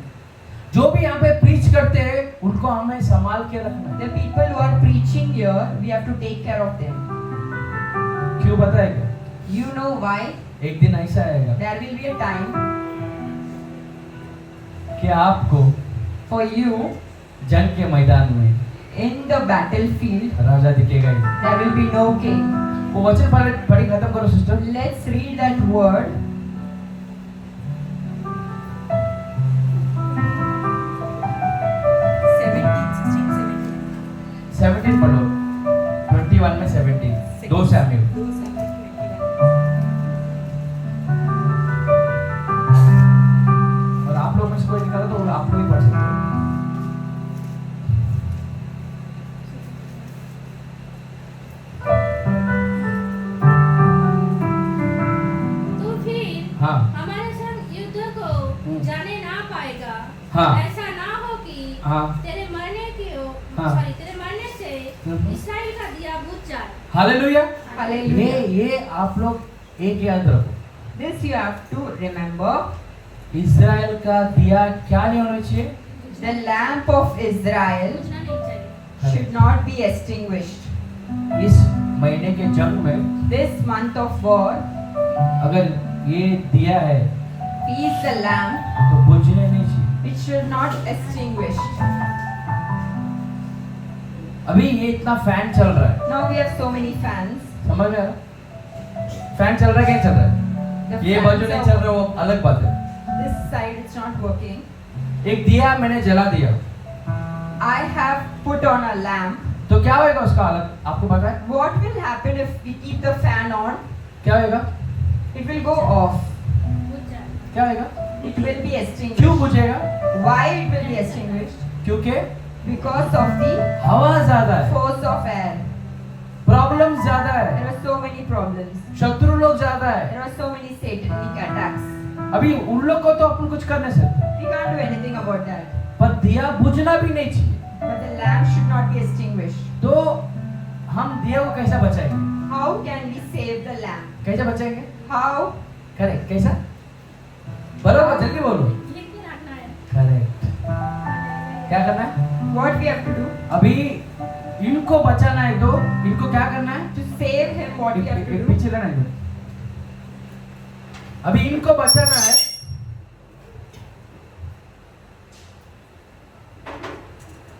जो भी यहाँ पे प्रीच करते हैं उनको हमें संभाल के रखना है The people who are preaching here, we have to take care of them. क्यों बताएगा You know why? एक दिन ऐसा आएगा There will be a time कि आपको for you जंग के मैदान में in the battlefield, राजा दिखेगा ही there will be no king. वो वचन पढ़ी खत्म करो sister Let's read that word. Seventeen पढ़ो 21 में 17 दो सैमुएल और आप लोग में से कोई निकाला तो आप लोग ही पढ़ सकते हो तू फिर हाँ हमारे संग युद्ध को जाने ना पाएगा। हाँ। ऐसा ना हो कि हाँ तेरे मरने हाँ। तेरे मरने से इस्राएल का दिया बुझ जाए। Hallelujah Hallelujah. ये आप लोग एक याद रखो This you have to remember. Israel का दिया क्या नहीं होना चाहिए? The lamp of Israel बुझना नहीं चाहिए। should not be extinguished. इस महीने के जंग में This month of war, अगर ये दिया है is the lamp, तो बुझने नहीं चाहिए। it should not extinguish. अभी ये इतना फैन चल रहा है, Now we have so many fans. समझ में आ रहा? फैन चल रहा है, क्या चल रहा है? The ये fans बाजू नहीं are- चल रहा, वो अलग बात है। This side it's not working. एक दिया मैंने जला दिया, I have put on a lamp. तो क्या होएगा उसका हालत? आपको पता है What will happen if we keep the fan on? क्या होएगा? It will go off. बुझ जाए। क्या होएगा? It will be extinguished. क्यों बुझेगा? Why it will be extinguished? क्योंकि Because of the हवा ज्यादा है, force of air. प्रॉब्लम ज्यादा है, There are so many problems. शत्रु लोग ज्यादा है। There are so many satanic attacks. अभी उन लोग को तो अपन कुछ कर नहीं सकते, We can't do anything about that. पर दिया बुझना भी नहीं चाहिए। But the lamp should not be extinguished. तो हम दिया को कैसे बचाएंगे? How can we save the lamp? कैसे बचाएंगे? How? करेक्ट, कैसा? बराबर, जल्दी बोलो। लिख के रखना है। करेक्ट। क्या करना है? What we have to do अभी इनको बचाना है, तो इनको क्या करना है? to save him? What we have to do? पीछे रहना है। अभी इनको बचाना है,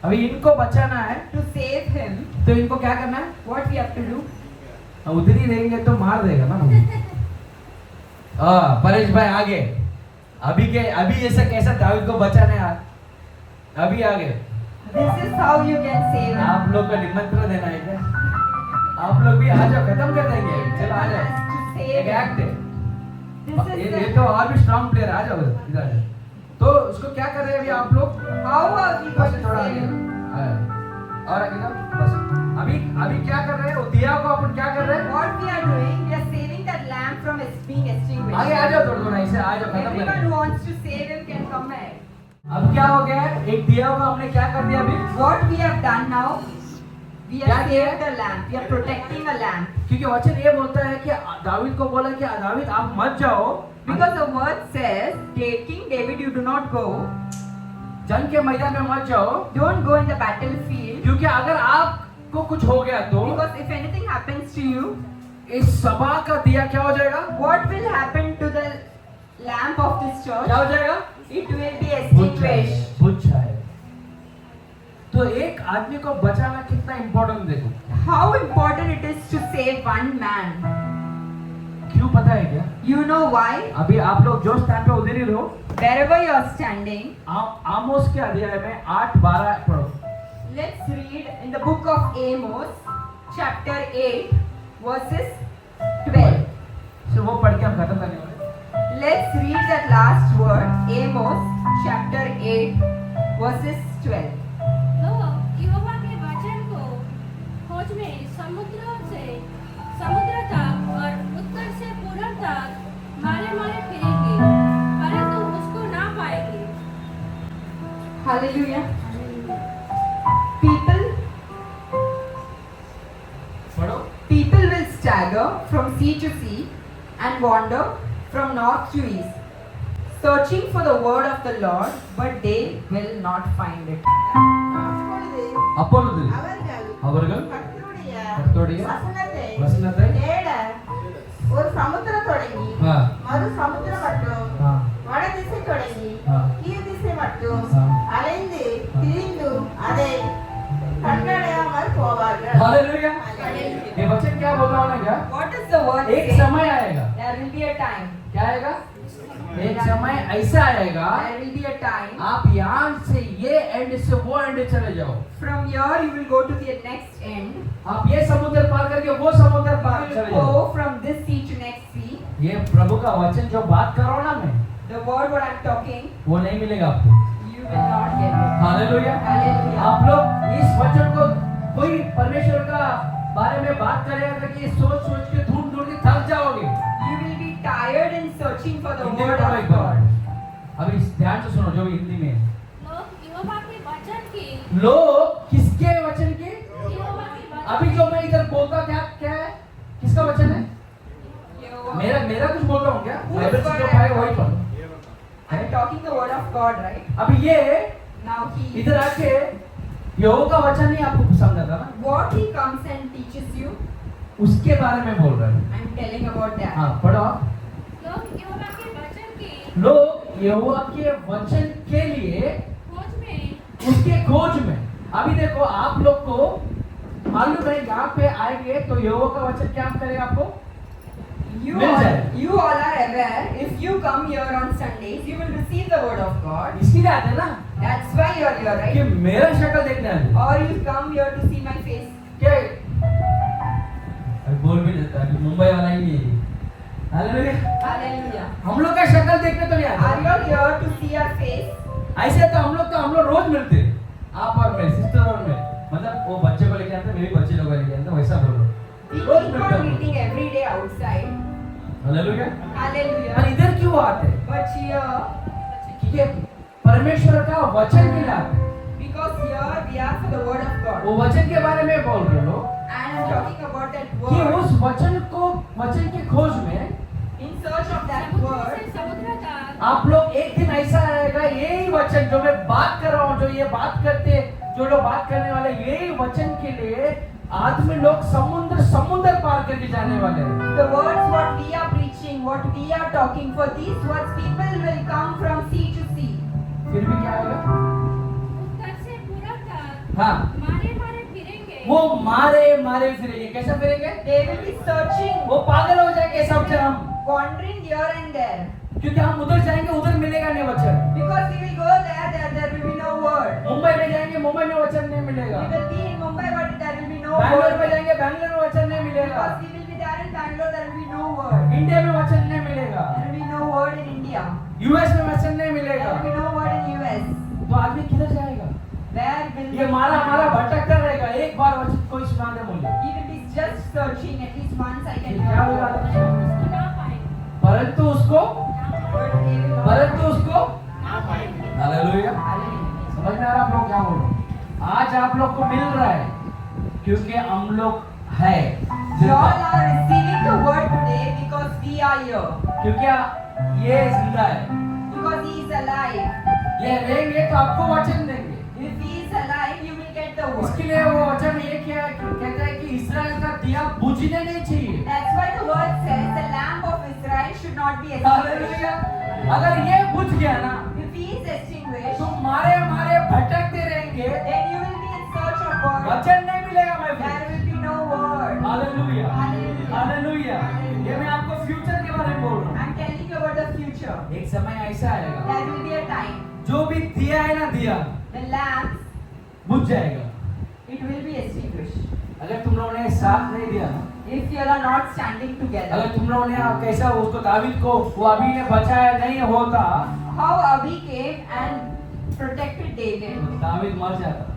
अभी इनको बचाना है, To save him, तो इनको क्या करना है? what we have to do? उधर ही रहेंगे तो मार देगा ना मुझे। परेश भाई आगे, अभी ऐसा कैसा दाऊद को बचाना है? अभी आगे This is how you can save him. आप लोग को निमंत्रण देना है क्या? आप लोग भी आ जाओ, खत्म कर देंगे। चलो आ जाओ, To save एक him. एक्ट है। This is ये the, तो और भी स्ट्रॉन्ग प्लेयर, आ जाओ इधर आ जाओ। तो उसको क्या कर रहे हैं अभी आप लोग? how are we बस going to थोड़ा save आगे him? और आगे जाओ, बस। अभी क्या कर रहे हैं? वो दिया को अपन क्या कर रहे हैं? What we are doing, we are saving that lamp from being extinguished. आगे आ जाओ, थोड़ा ऐसे आ जाओ, खत्म Everyone कर who wants to save him can come ahead. अब क्या हो गया है? एक दिया को हमने क्या कर दिया अभी? What we have done now, we क्या have किया saved the lamp. We are protecting a lamp. क्योंकि वचन ये बोलता है कि दावीद को बोला कि दावीद आप मत जाओ, Because the word says, King David, you do not go. जंग के मैदान में मत जाओ, Don't go in the battlefield. क्योंकि अगर आपको कुछ हो गया तो Because if anything happens to you, इस सभा का दिया क्या हो जाएगा? what will happen to the lamp of this church? क्या हो जाएगा? It will be बुझ जाएगा, extinguished. बुझ जाएगा। तो एक आदमी को बचाना कितना इंपॉर्टेंट देखो। How important it is to save one man. क्यों पता है क्या? You know why? अभी आप लोग जो स्थान पे उधर ही रहो, Wherever you are standing, आमोस के अध्याय में 8-12 पढ़ो। let's read in the book of Amos, chapter 8, verses 12. तो वो पढ़ के हम खत्म करने वाले। Let's read that last word, Amos, chapter 8, verses 12. लोग यहोवा के वचन को खोज में समुद्र से समुद्र तक और उत्तर से पूरब तक मारे मारे फिरेंगे, परंतु उसको ना पाएंगे। Hallelujah. People People will stagger from sea to sea and wander from north to east, searching for the word of the Lord, but they will not find it. அப்பொழுது அப்பொழுது அவர்கள் கர்த்தருடைய கர்த்தருடைய வசனத்தை வசனத்தை தேட ஒரு சமுத்திரம் தொடங்கி ஆ, மறு சமுத்திரம் மட்டும் ஆ, வடதிசை தொடங்கி ஆ. கீழ் திசை மட்டும் ஆ. அலைந்து திரிந்தும் அதை கண்டடையாமல் போவார்கள். हालेलुया। Hallelujah. ये वचन क्या बोल रहा है क्या? What is the word एक saying? समय आएगा, There will be a time. क्या आएगा? एक समय ऐसा आएगा, There will be a time. आप यहाँ से ये एंड से वो एंड चले जाओ। From here you will go to the next end. आप ये समुद्र पार करके वो समुद्र पार You चले will जाओ। go from this sea to next sea. ये प्रभु का वचन जो बात कर रहा हूँ ना मैं, The word what I'm talking, वो नहीं मिलेगा आपको। you will not get it. Hallelujah. Hallelujah. आप लोग इस वचन को कोई परमेश्वर का बारे में बात करेगा कि सोच सोच के ढूंढ ढूंढ के थक जाओगे। You will be tired in searching for the Hindi में word बोलो of एक बार। God. अब इस ध्यान से सुनो जो भी हिंदी में है। लोग यहोवा के वचन की लोग किसके वचन के? यहोवा के वचन अभी जो मैं इधर बोलता क्या क्या है? किसका वचन है? Yehovah. मेरा कुछ बोल रहा हूँ क्या? Whose बाइबल से word जो I am पाए वही talking? पढ़ो। I'm talking the word of God, right? अब ये Now he, इधर आके यहोवा का वचन नहीं आपको पसंद आता ना, what he comes and teaches you, उसके बारे में बोल रहा है। I'm telling about that. हाँ पढ़ो आप। लोग यहोवा के वचन की लोग यहोवा के वचन के लिए खोज में उसके खोज में। अभी देखो आप लोग को मालूम है यहाँ पे आएंगे तो यहोवा का वचन क्या करेगा आपको? You मिल all, जाए। you all are aware, if you come here on Sundays, you will receive the word of God. इसीलिए आते हैं ना That's why you are here, कि right? मेरा शक्ल देखना है। Or you come here to see my face. क्या अभी बोल भी देता है, मुंबई वाला ही नहीं है। हालेलुया। Hallelujah. हम लोग का शक्ल देखने तो नहीं Are आते। you all here to see our face? ऐसे तो हम लोग रोज मिलते हैं, आप और मैं, सिस्टर और मैं, मतलब वो बच्चे को लेके आते हैं, मेरे बच्चे लोग लेके आते हैं, वैसा बोलो। We रोज keep मिलते on हैं। meeting every day outside. Hallelujah. पर Hallelujah. इधर क्यों आते हैं? But here, क्योंकि परमेश्वर का वचन के लिए आते हैं। because here we are for the word of God. वो वचन के बारे में बोल रहे लोग And I'm talking about that कि word. उस वचन के खोज में In search of that समुद्र word, से समुद्र तक आप लोग एक दिन ऐसा आएगा, यही वचन जो मैं बात कर रहा हूँ, जो ये बात करते, जो लोग बात करने वाले, यही वचन के लिए आदमी लोग समुद्र पार करके जाने वाले हैं। the words what we are preaching, what we are talking, for these words people will come from sea to sea. फिर भी क्या होगा? उत्तर से पूरब तक हाँ, मारे मारे फिरेंगे। वो मारे फिरेंगे। कैसे फिरेंगे? They will be searching, वो पागल हो जाएंगे सब जन हम, wandering here and there. क्योंकि हम उधर जाएंगे, उधर मिलेगा नहीं वचन। Because we will go there will be no word. Mumbai में जाएंगे, मुंबई में वचन नहीं मिलेगा। We will be in Mumbai, but there will be no Bangalore में word. जाएंगे, बैंगलोर में वचन नहीं मिलेगा। Because we will be there in Bangalore, there will be no word. India में वचन नहीं मिलेगा, There will be no word in India. US में वचन नहीं There मिलेगा। will be no word in US. तो आदमी किधर जाएगा? Where will ये हमारा भटकता रहेगा। एक बार वचन कोई सुना दे मुझे, He will be just searching at least once I ये can क्या hear होगा? the word. उसको ना पाएंगे। परंतु उसको But they will not- ना पाएंगे। हालेलुया। Hallelujah. समझ में आ रहा आप लोग क्या बोल रहे हो? आज आप लोग को मिल रहा है क्योंकि हम लोग है, You all are receiving the word today because we are here. क्योंकि ये जिंदा है। Because he is alive. ये रहेंगे तो आपको वचन देंगे। If he is alive, you will get the इसके word. लिए वो वचन ये क्या कहता है कि इस्राएल का दिया बुझने नहीं चाहिए। That's why the word says the lamp of Israel should not be extinguished. Hallelujah. अगर ये बुझ गया ना If he is extinguished, तो मारे भटकते रहेंगे, then you will be in search of word. वचन नहीं मिलेगा मैं There will be no word. Hallelujah. Hallelujah. Hallelujah. ये मैं आपको फ्यूचर के बारे में बोल रहा I'm telling you about the future. हूँ। एक समय ऐसा आएगा, There will be a time. जो भी दिया है ना दिया The lamps, बुझ जाएगा। it will be extinguished. अगर तुम लोगों ने साथ नहीं दिया ना, If you are not standing together. अगर तुम लोगों ने कैसा उसको दावीद को वो अभी ने बचाया नहीं होता How Abi came and protected David. तो दावीद मर जाता।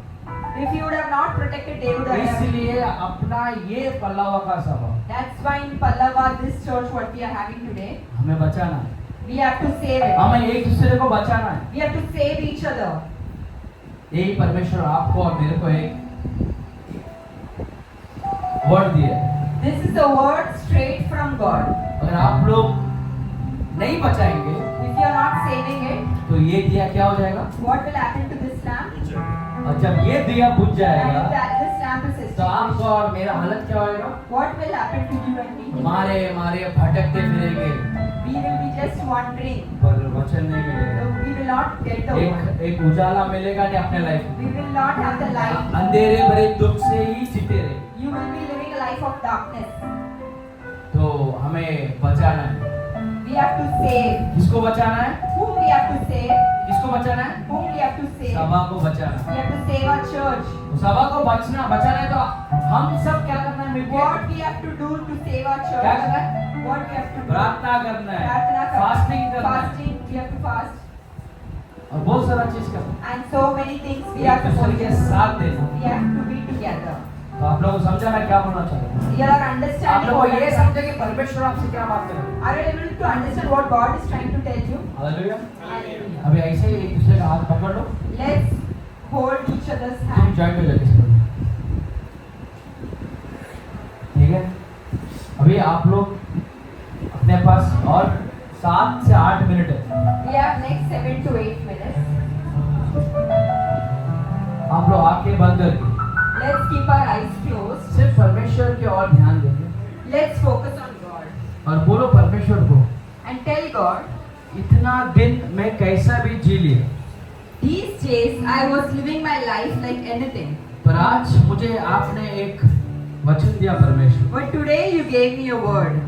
If you would have not protected David, I have- इसलिए अपना ये पल्लवा का सभा that's why in Pallava, this church, what we are having today, हमें बचाना है, we have to save it. हमें एक दूसरे को बचाना है। We have to save each other. यही परमेश्वर आपको और मेरे को एक वर्ड दिया है। This is a word straight from God. अगर आप लोग नहीं बचाएंगे If you are not saving it, तो ये दिया क्या हो जाएगा? what will happen to this lamp? और जब ये दिया बुझ And if जाएगा this lamp is तो आपको extinguished, और मेरा हालत क्या होएगा? what will happen to you and me? मारे भटकते फिरेंगे, We will be just wandering. पर वचन नहीं मिलेगा। So we will not get the word. एक उजाला मिलेगा नहीं अपने लाइफ में। We will not have the light. अंधेरे भरे दुख से ही जीते रहे। You will be living a life of darkness. तो हमें बचाना है। We have to save. किसको बचाना है? Whom we have to save? किसको बचाना है? Whom we have to save? सभा को बचाना We have to save our church. है। सभा को बचाना है तो हम सब क्या करना है मिलके? What we have to do to save our church? क्या करना है? What we have to do? प्रार्थना करना है, प्रार्थना करना। फास्टिंग करना है, Fasting. We have to fast. और बहुत सारा चीज करना है। And so many things we have एक to दूसरे do. के साथ देना। We have to be together. तो आप लोगों को समझा मैं क्या बोलना चाह रहा हूँ? You are आप understanding लोगों को what ये I'm- समझे कि परमेश्वर आपसे क्या बात कर रहे हैं? Are you able to understand what God is trying to tell you? Hallelujah. Hallelujah. अभी ऐसे ही एक दूसरे का हाथ पकड़ लो, Let's hold each other's तुम hand. ज्वाइन हो जाओ इसमें। ठीक है? अभी आप लोग अपने पास और 7 से 8 मिनट है। We have next 7 to 8 minutes. आप लोग आंखें बंद करके Let's keep our eyes closed. सिर्फ परमेश्वर की ओर ध्यान देंगे Let's focus on God. और बोलो परमेश्वर को, And tell God, इतना दिन मैं कैसा भी जी लिया, these days I was living my life like anything. पर आज मुझे आपने एक वचन दिया परमेश्वर, But today you gave me a word.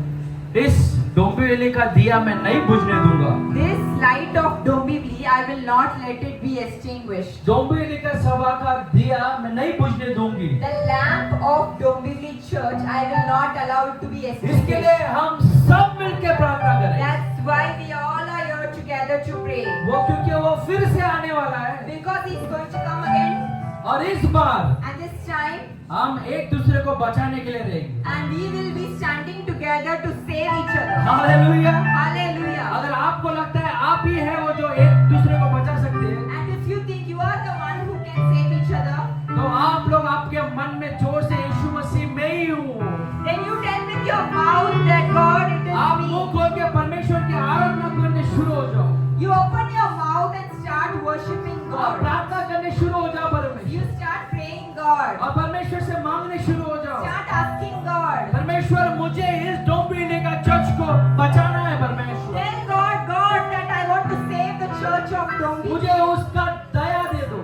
इस डोंबिवली का दिया मैं नहीं बुझने दूंगा। This light of Dombivli, I will not let it be extinguished. Dombivli का सभा का दिया मैं नहीं बुझने दूंगी। The lamp of Dombivli Church, I will not allow it to be इसके extinguished. लिए हम सब मिलकर प्रार्थना करें। That's why we all are here together to pray. वो क्योंकि वो फिर से आने वाला है Because he's going to come again. और इस बार And this time, हम एक दूसरे को बचाने के लिए रहेंगे। and we will be standing together to save each other. Hallelujah. Hallelujah. अगर आपको लगता है आप ही है वो जो एक दूसरे को बचा सकते हैं, And if you think you are the one who can save each other, तो आप लोग आपके मन में जोर से यीशु मसीह मैं ही हूँ। then you tell with your mouth that God, it आप is मुंह me. खोल के परमेश्वर की आराधना करने शुरू हो जाओ। You open your mouth and start worshipping आप God. प्रार्थना करने शुरू हो जाओ परमेश्वर, You start praying God. और परमेश्वर से मांगने शुरू हो जाओ। Start asking God. परमेश्वर मुझे इस डोंबिवली का चर्च को बचाना है परमेश्वर, Tell God, God, that I want to save the church of Dombivli. मुझे उसका दया दे दो,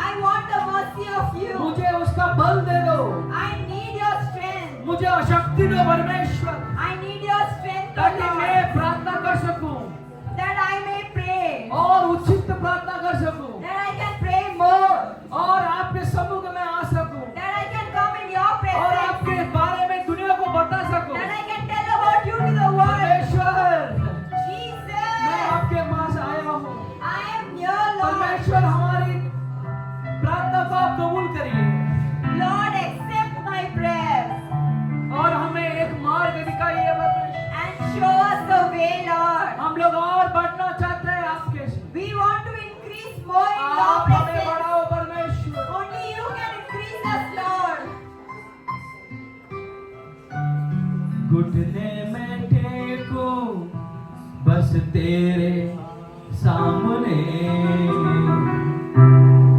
I want the mercy of you. मुझे उसका बल दे दो, I need your strength. मुझे शक्ति दो परमेश्वर, I need your strength, O ताकि Lord, मैं प्रार्थना कर सकूं that I may pray, और उचित प्रार्थना कर सकूं that I can pray more, और आपके सम्मुख में आ सकूं that I can come in your और presence, आपके बारे में दुनिया को बता सकूं। that I can tell about you to the world. परमेश्वर, मैं Jesus, आपके पास आया हूँ। I am near, Lord. परमेश्वर हमारी प्रार्थना को आप कबूल करिए Lord, accept my prayers और हमें एक मार्ग दिखाइए परमेश्वर। and show us the way, Lord. हम लोग और बढ़ना चाहते हैं आपके से। We want to increase more in your आप हमें presence. बढ़ाओ परमेश्वर। Only you can increase us, Lord. घुटने में टेको बस तेरे सामने,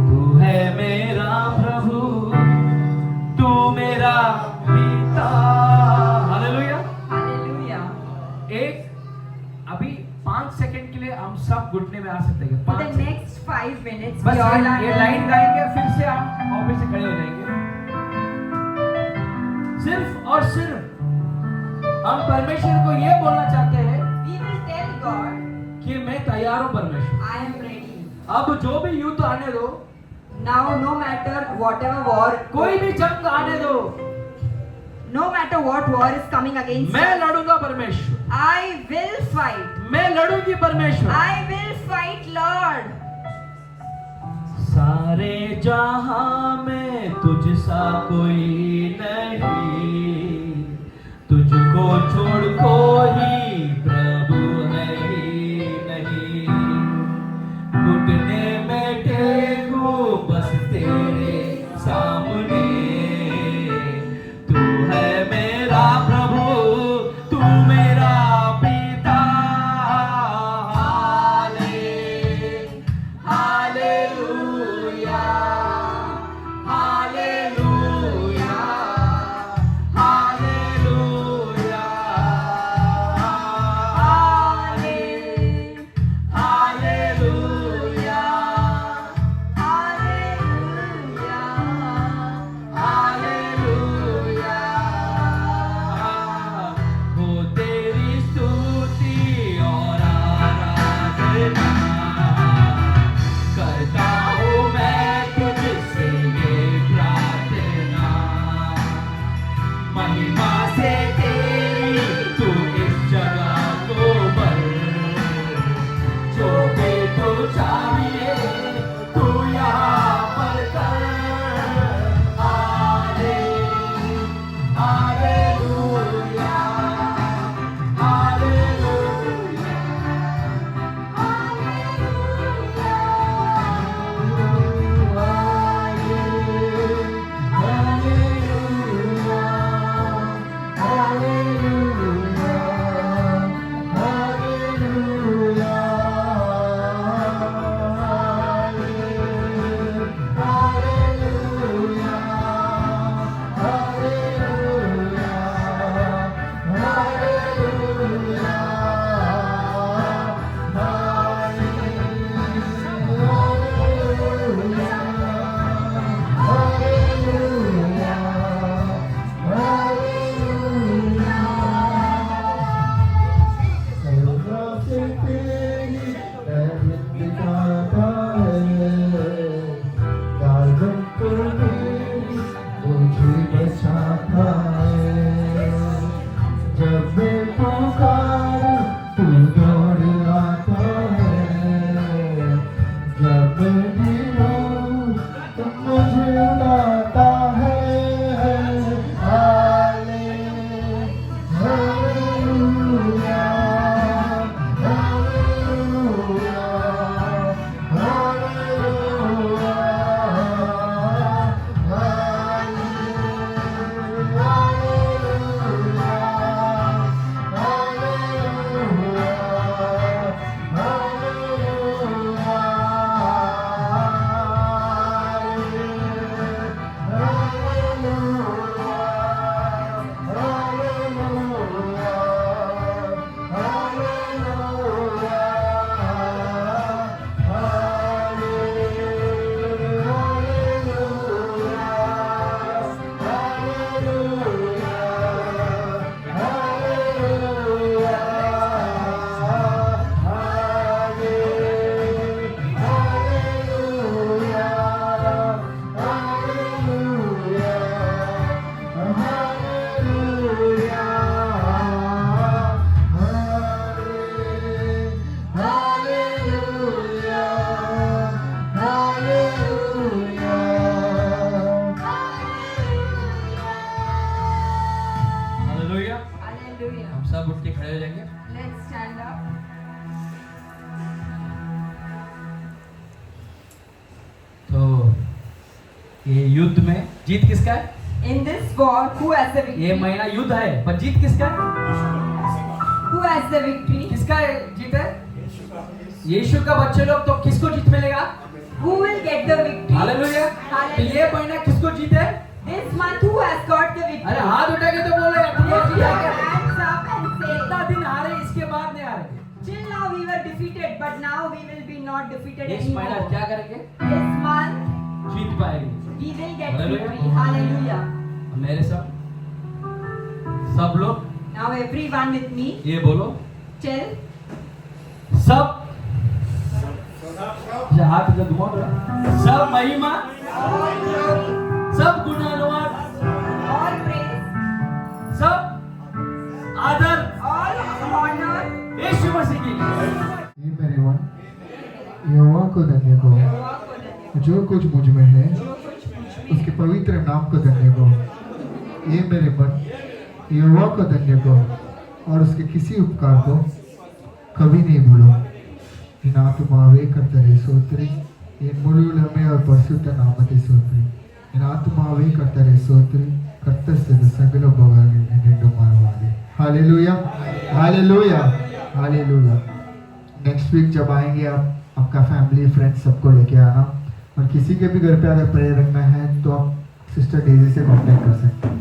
तू है मेरा प्रभु, तू मेरा पिता। हालेलुया। Hallelujah. एक अभी 5 सेकंड के लिए हम सब घुटने में आ सकते हैं। For the 5 next 5 minutes, बस we all are ये लाइन गाएंगे, फिर से हम ऑफिस से खड़े हो जाएंगे। सिर्फ और सिर्फ हम परमेश्वर को ये बोलना चाहते हैं We will tell God, कि मैं तैयार हूँ परमेश्वर। I am ready. अब जो भी युद्ध आने दो, Now, no matter whatever war, कोई भी जंग आने दो, no matter what war is coming against मैं us, लड़ूंगा परमेश्वर, I will fight. मैं लड़ूंगी परमेश्वर। I will fight, Lord. सारे जहां में तुझ सा कोई नहीं, तुझको छोड़ कोई प्रभु है ही नहीं। घुटने में टेको बस तेरे सामने, तू है मेरा प्रभु, तू मेरा पिता। हालेलुया, हालेलुया, हालेलुया, ये युद्ध में जीत किसका है? In this war, who has the ये victory? महीना युद्ध है, पर जीत किसका है? Who has the victory? किसका है जीत है? यीशु का बच्चे लोग तो किसको जीत मिलेगा? Who will get the victory? Hallelujah. तो Hallelujah. ये महीना किसको जीत है? This month, who has got the victory? अरे हाथ उठा के तो बोलो यार, तुम लोग Lift जीत your गए। hands up and say, इतना दिन हारे, इसके बाद नहीं हारे। till now we were defeated, but now we will be not defeated इस महीना anymore. क्या करेंगे? This month, जीत पाएंगे। we will get Hallelujah. victory. Hallelujah. मेरे साथ सब लोग Now everyone with me, ये बोलो, tell, सब ये हाथ इधर घुमाओ जरा। सब महिमा, all glory, सब गुणानुवाद, all praise, सब आदर all honor, यीशु मसीह की। ये मेरे वन यहोवा को धन्य को जो कुछ मुझ में है उसके पवित्र नाम को धन्य को। ये मेरे मन यहोवा को धन्य को और उसके किसी उपकार को कभी नहीं भूलो। என் ஆத்துமாவே கர்த்தரை சோத்திரி, என் முழு உள்ளமே அவர் பரிசுத்த நாமத்தை சோத்திரி. என் ஆத்துமாவே கர்த்தரை சோத்திரி, கர்த்தர் செய்த சகல உபகாரங்கள் என்றென்றும் மறவாதே. Hallelujah, hallelujah, hallelujah. Next week जब आएंगे आप आपका फैमिली फ्रेंड्स सबको लेके आना, और किसी के भी घर पे अगर प्रेयर रखना है तो आप सिस्टर डेजी से कांटेक्ट कर सकते हैं।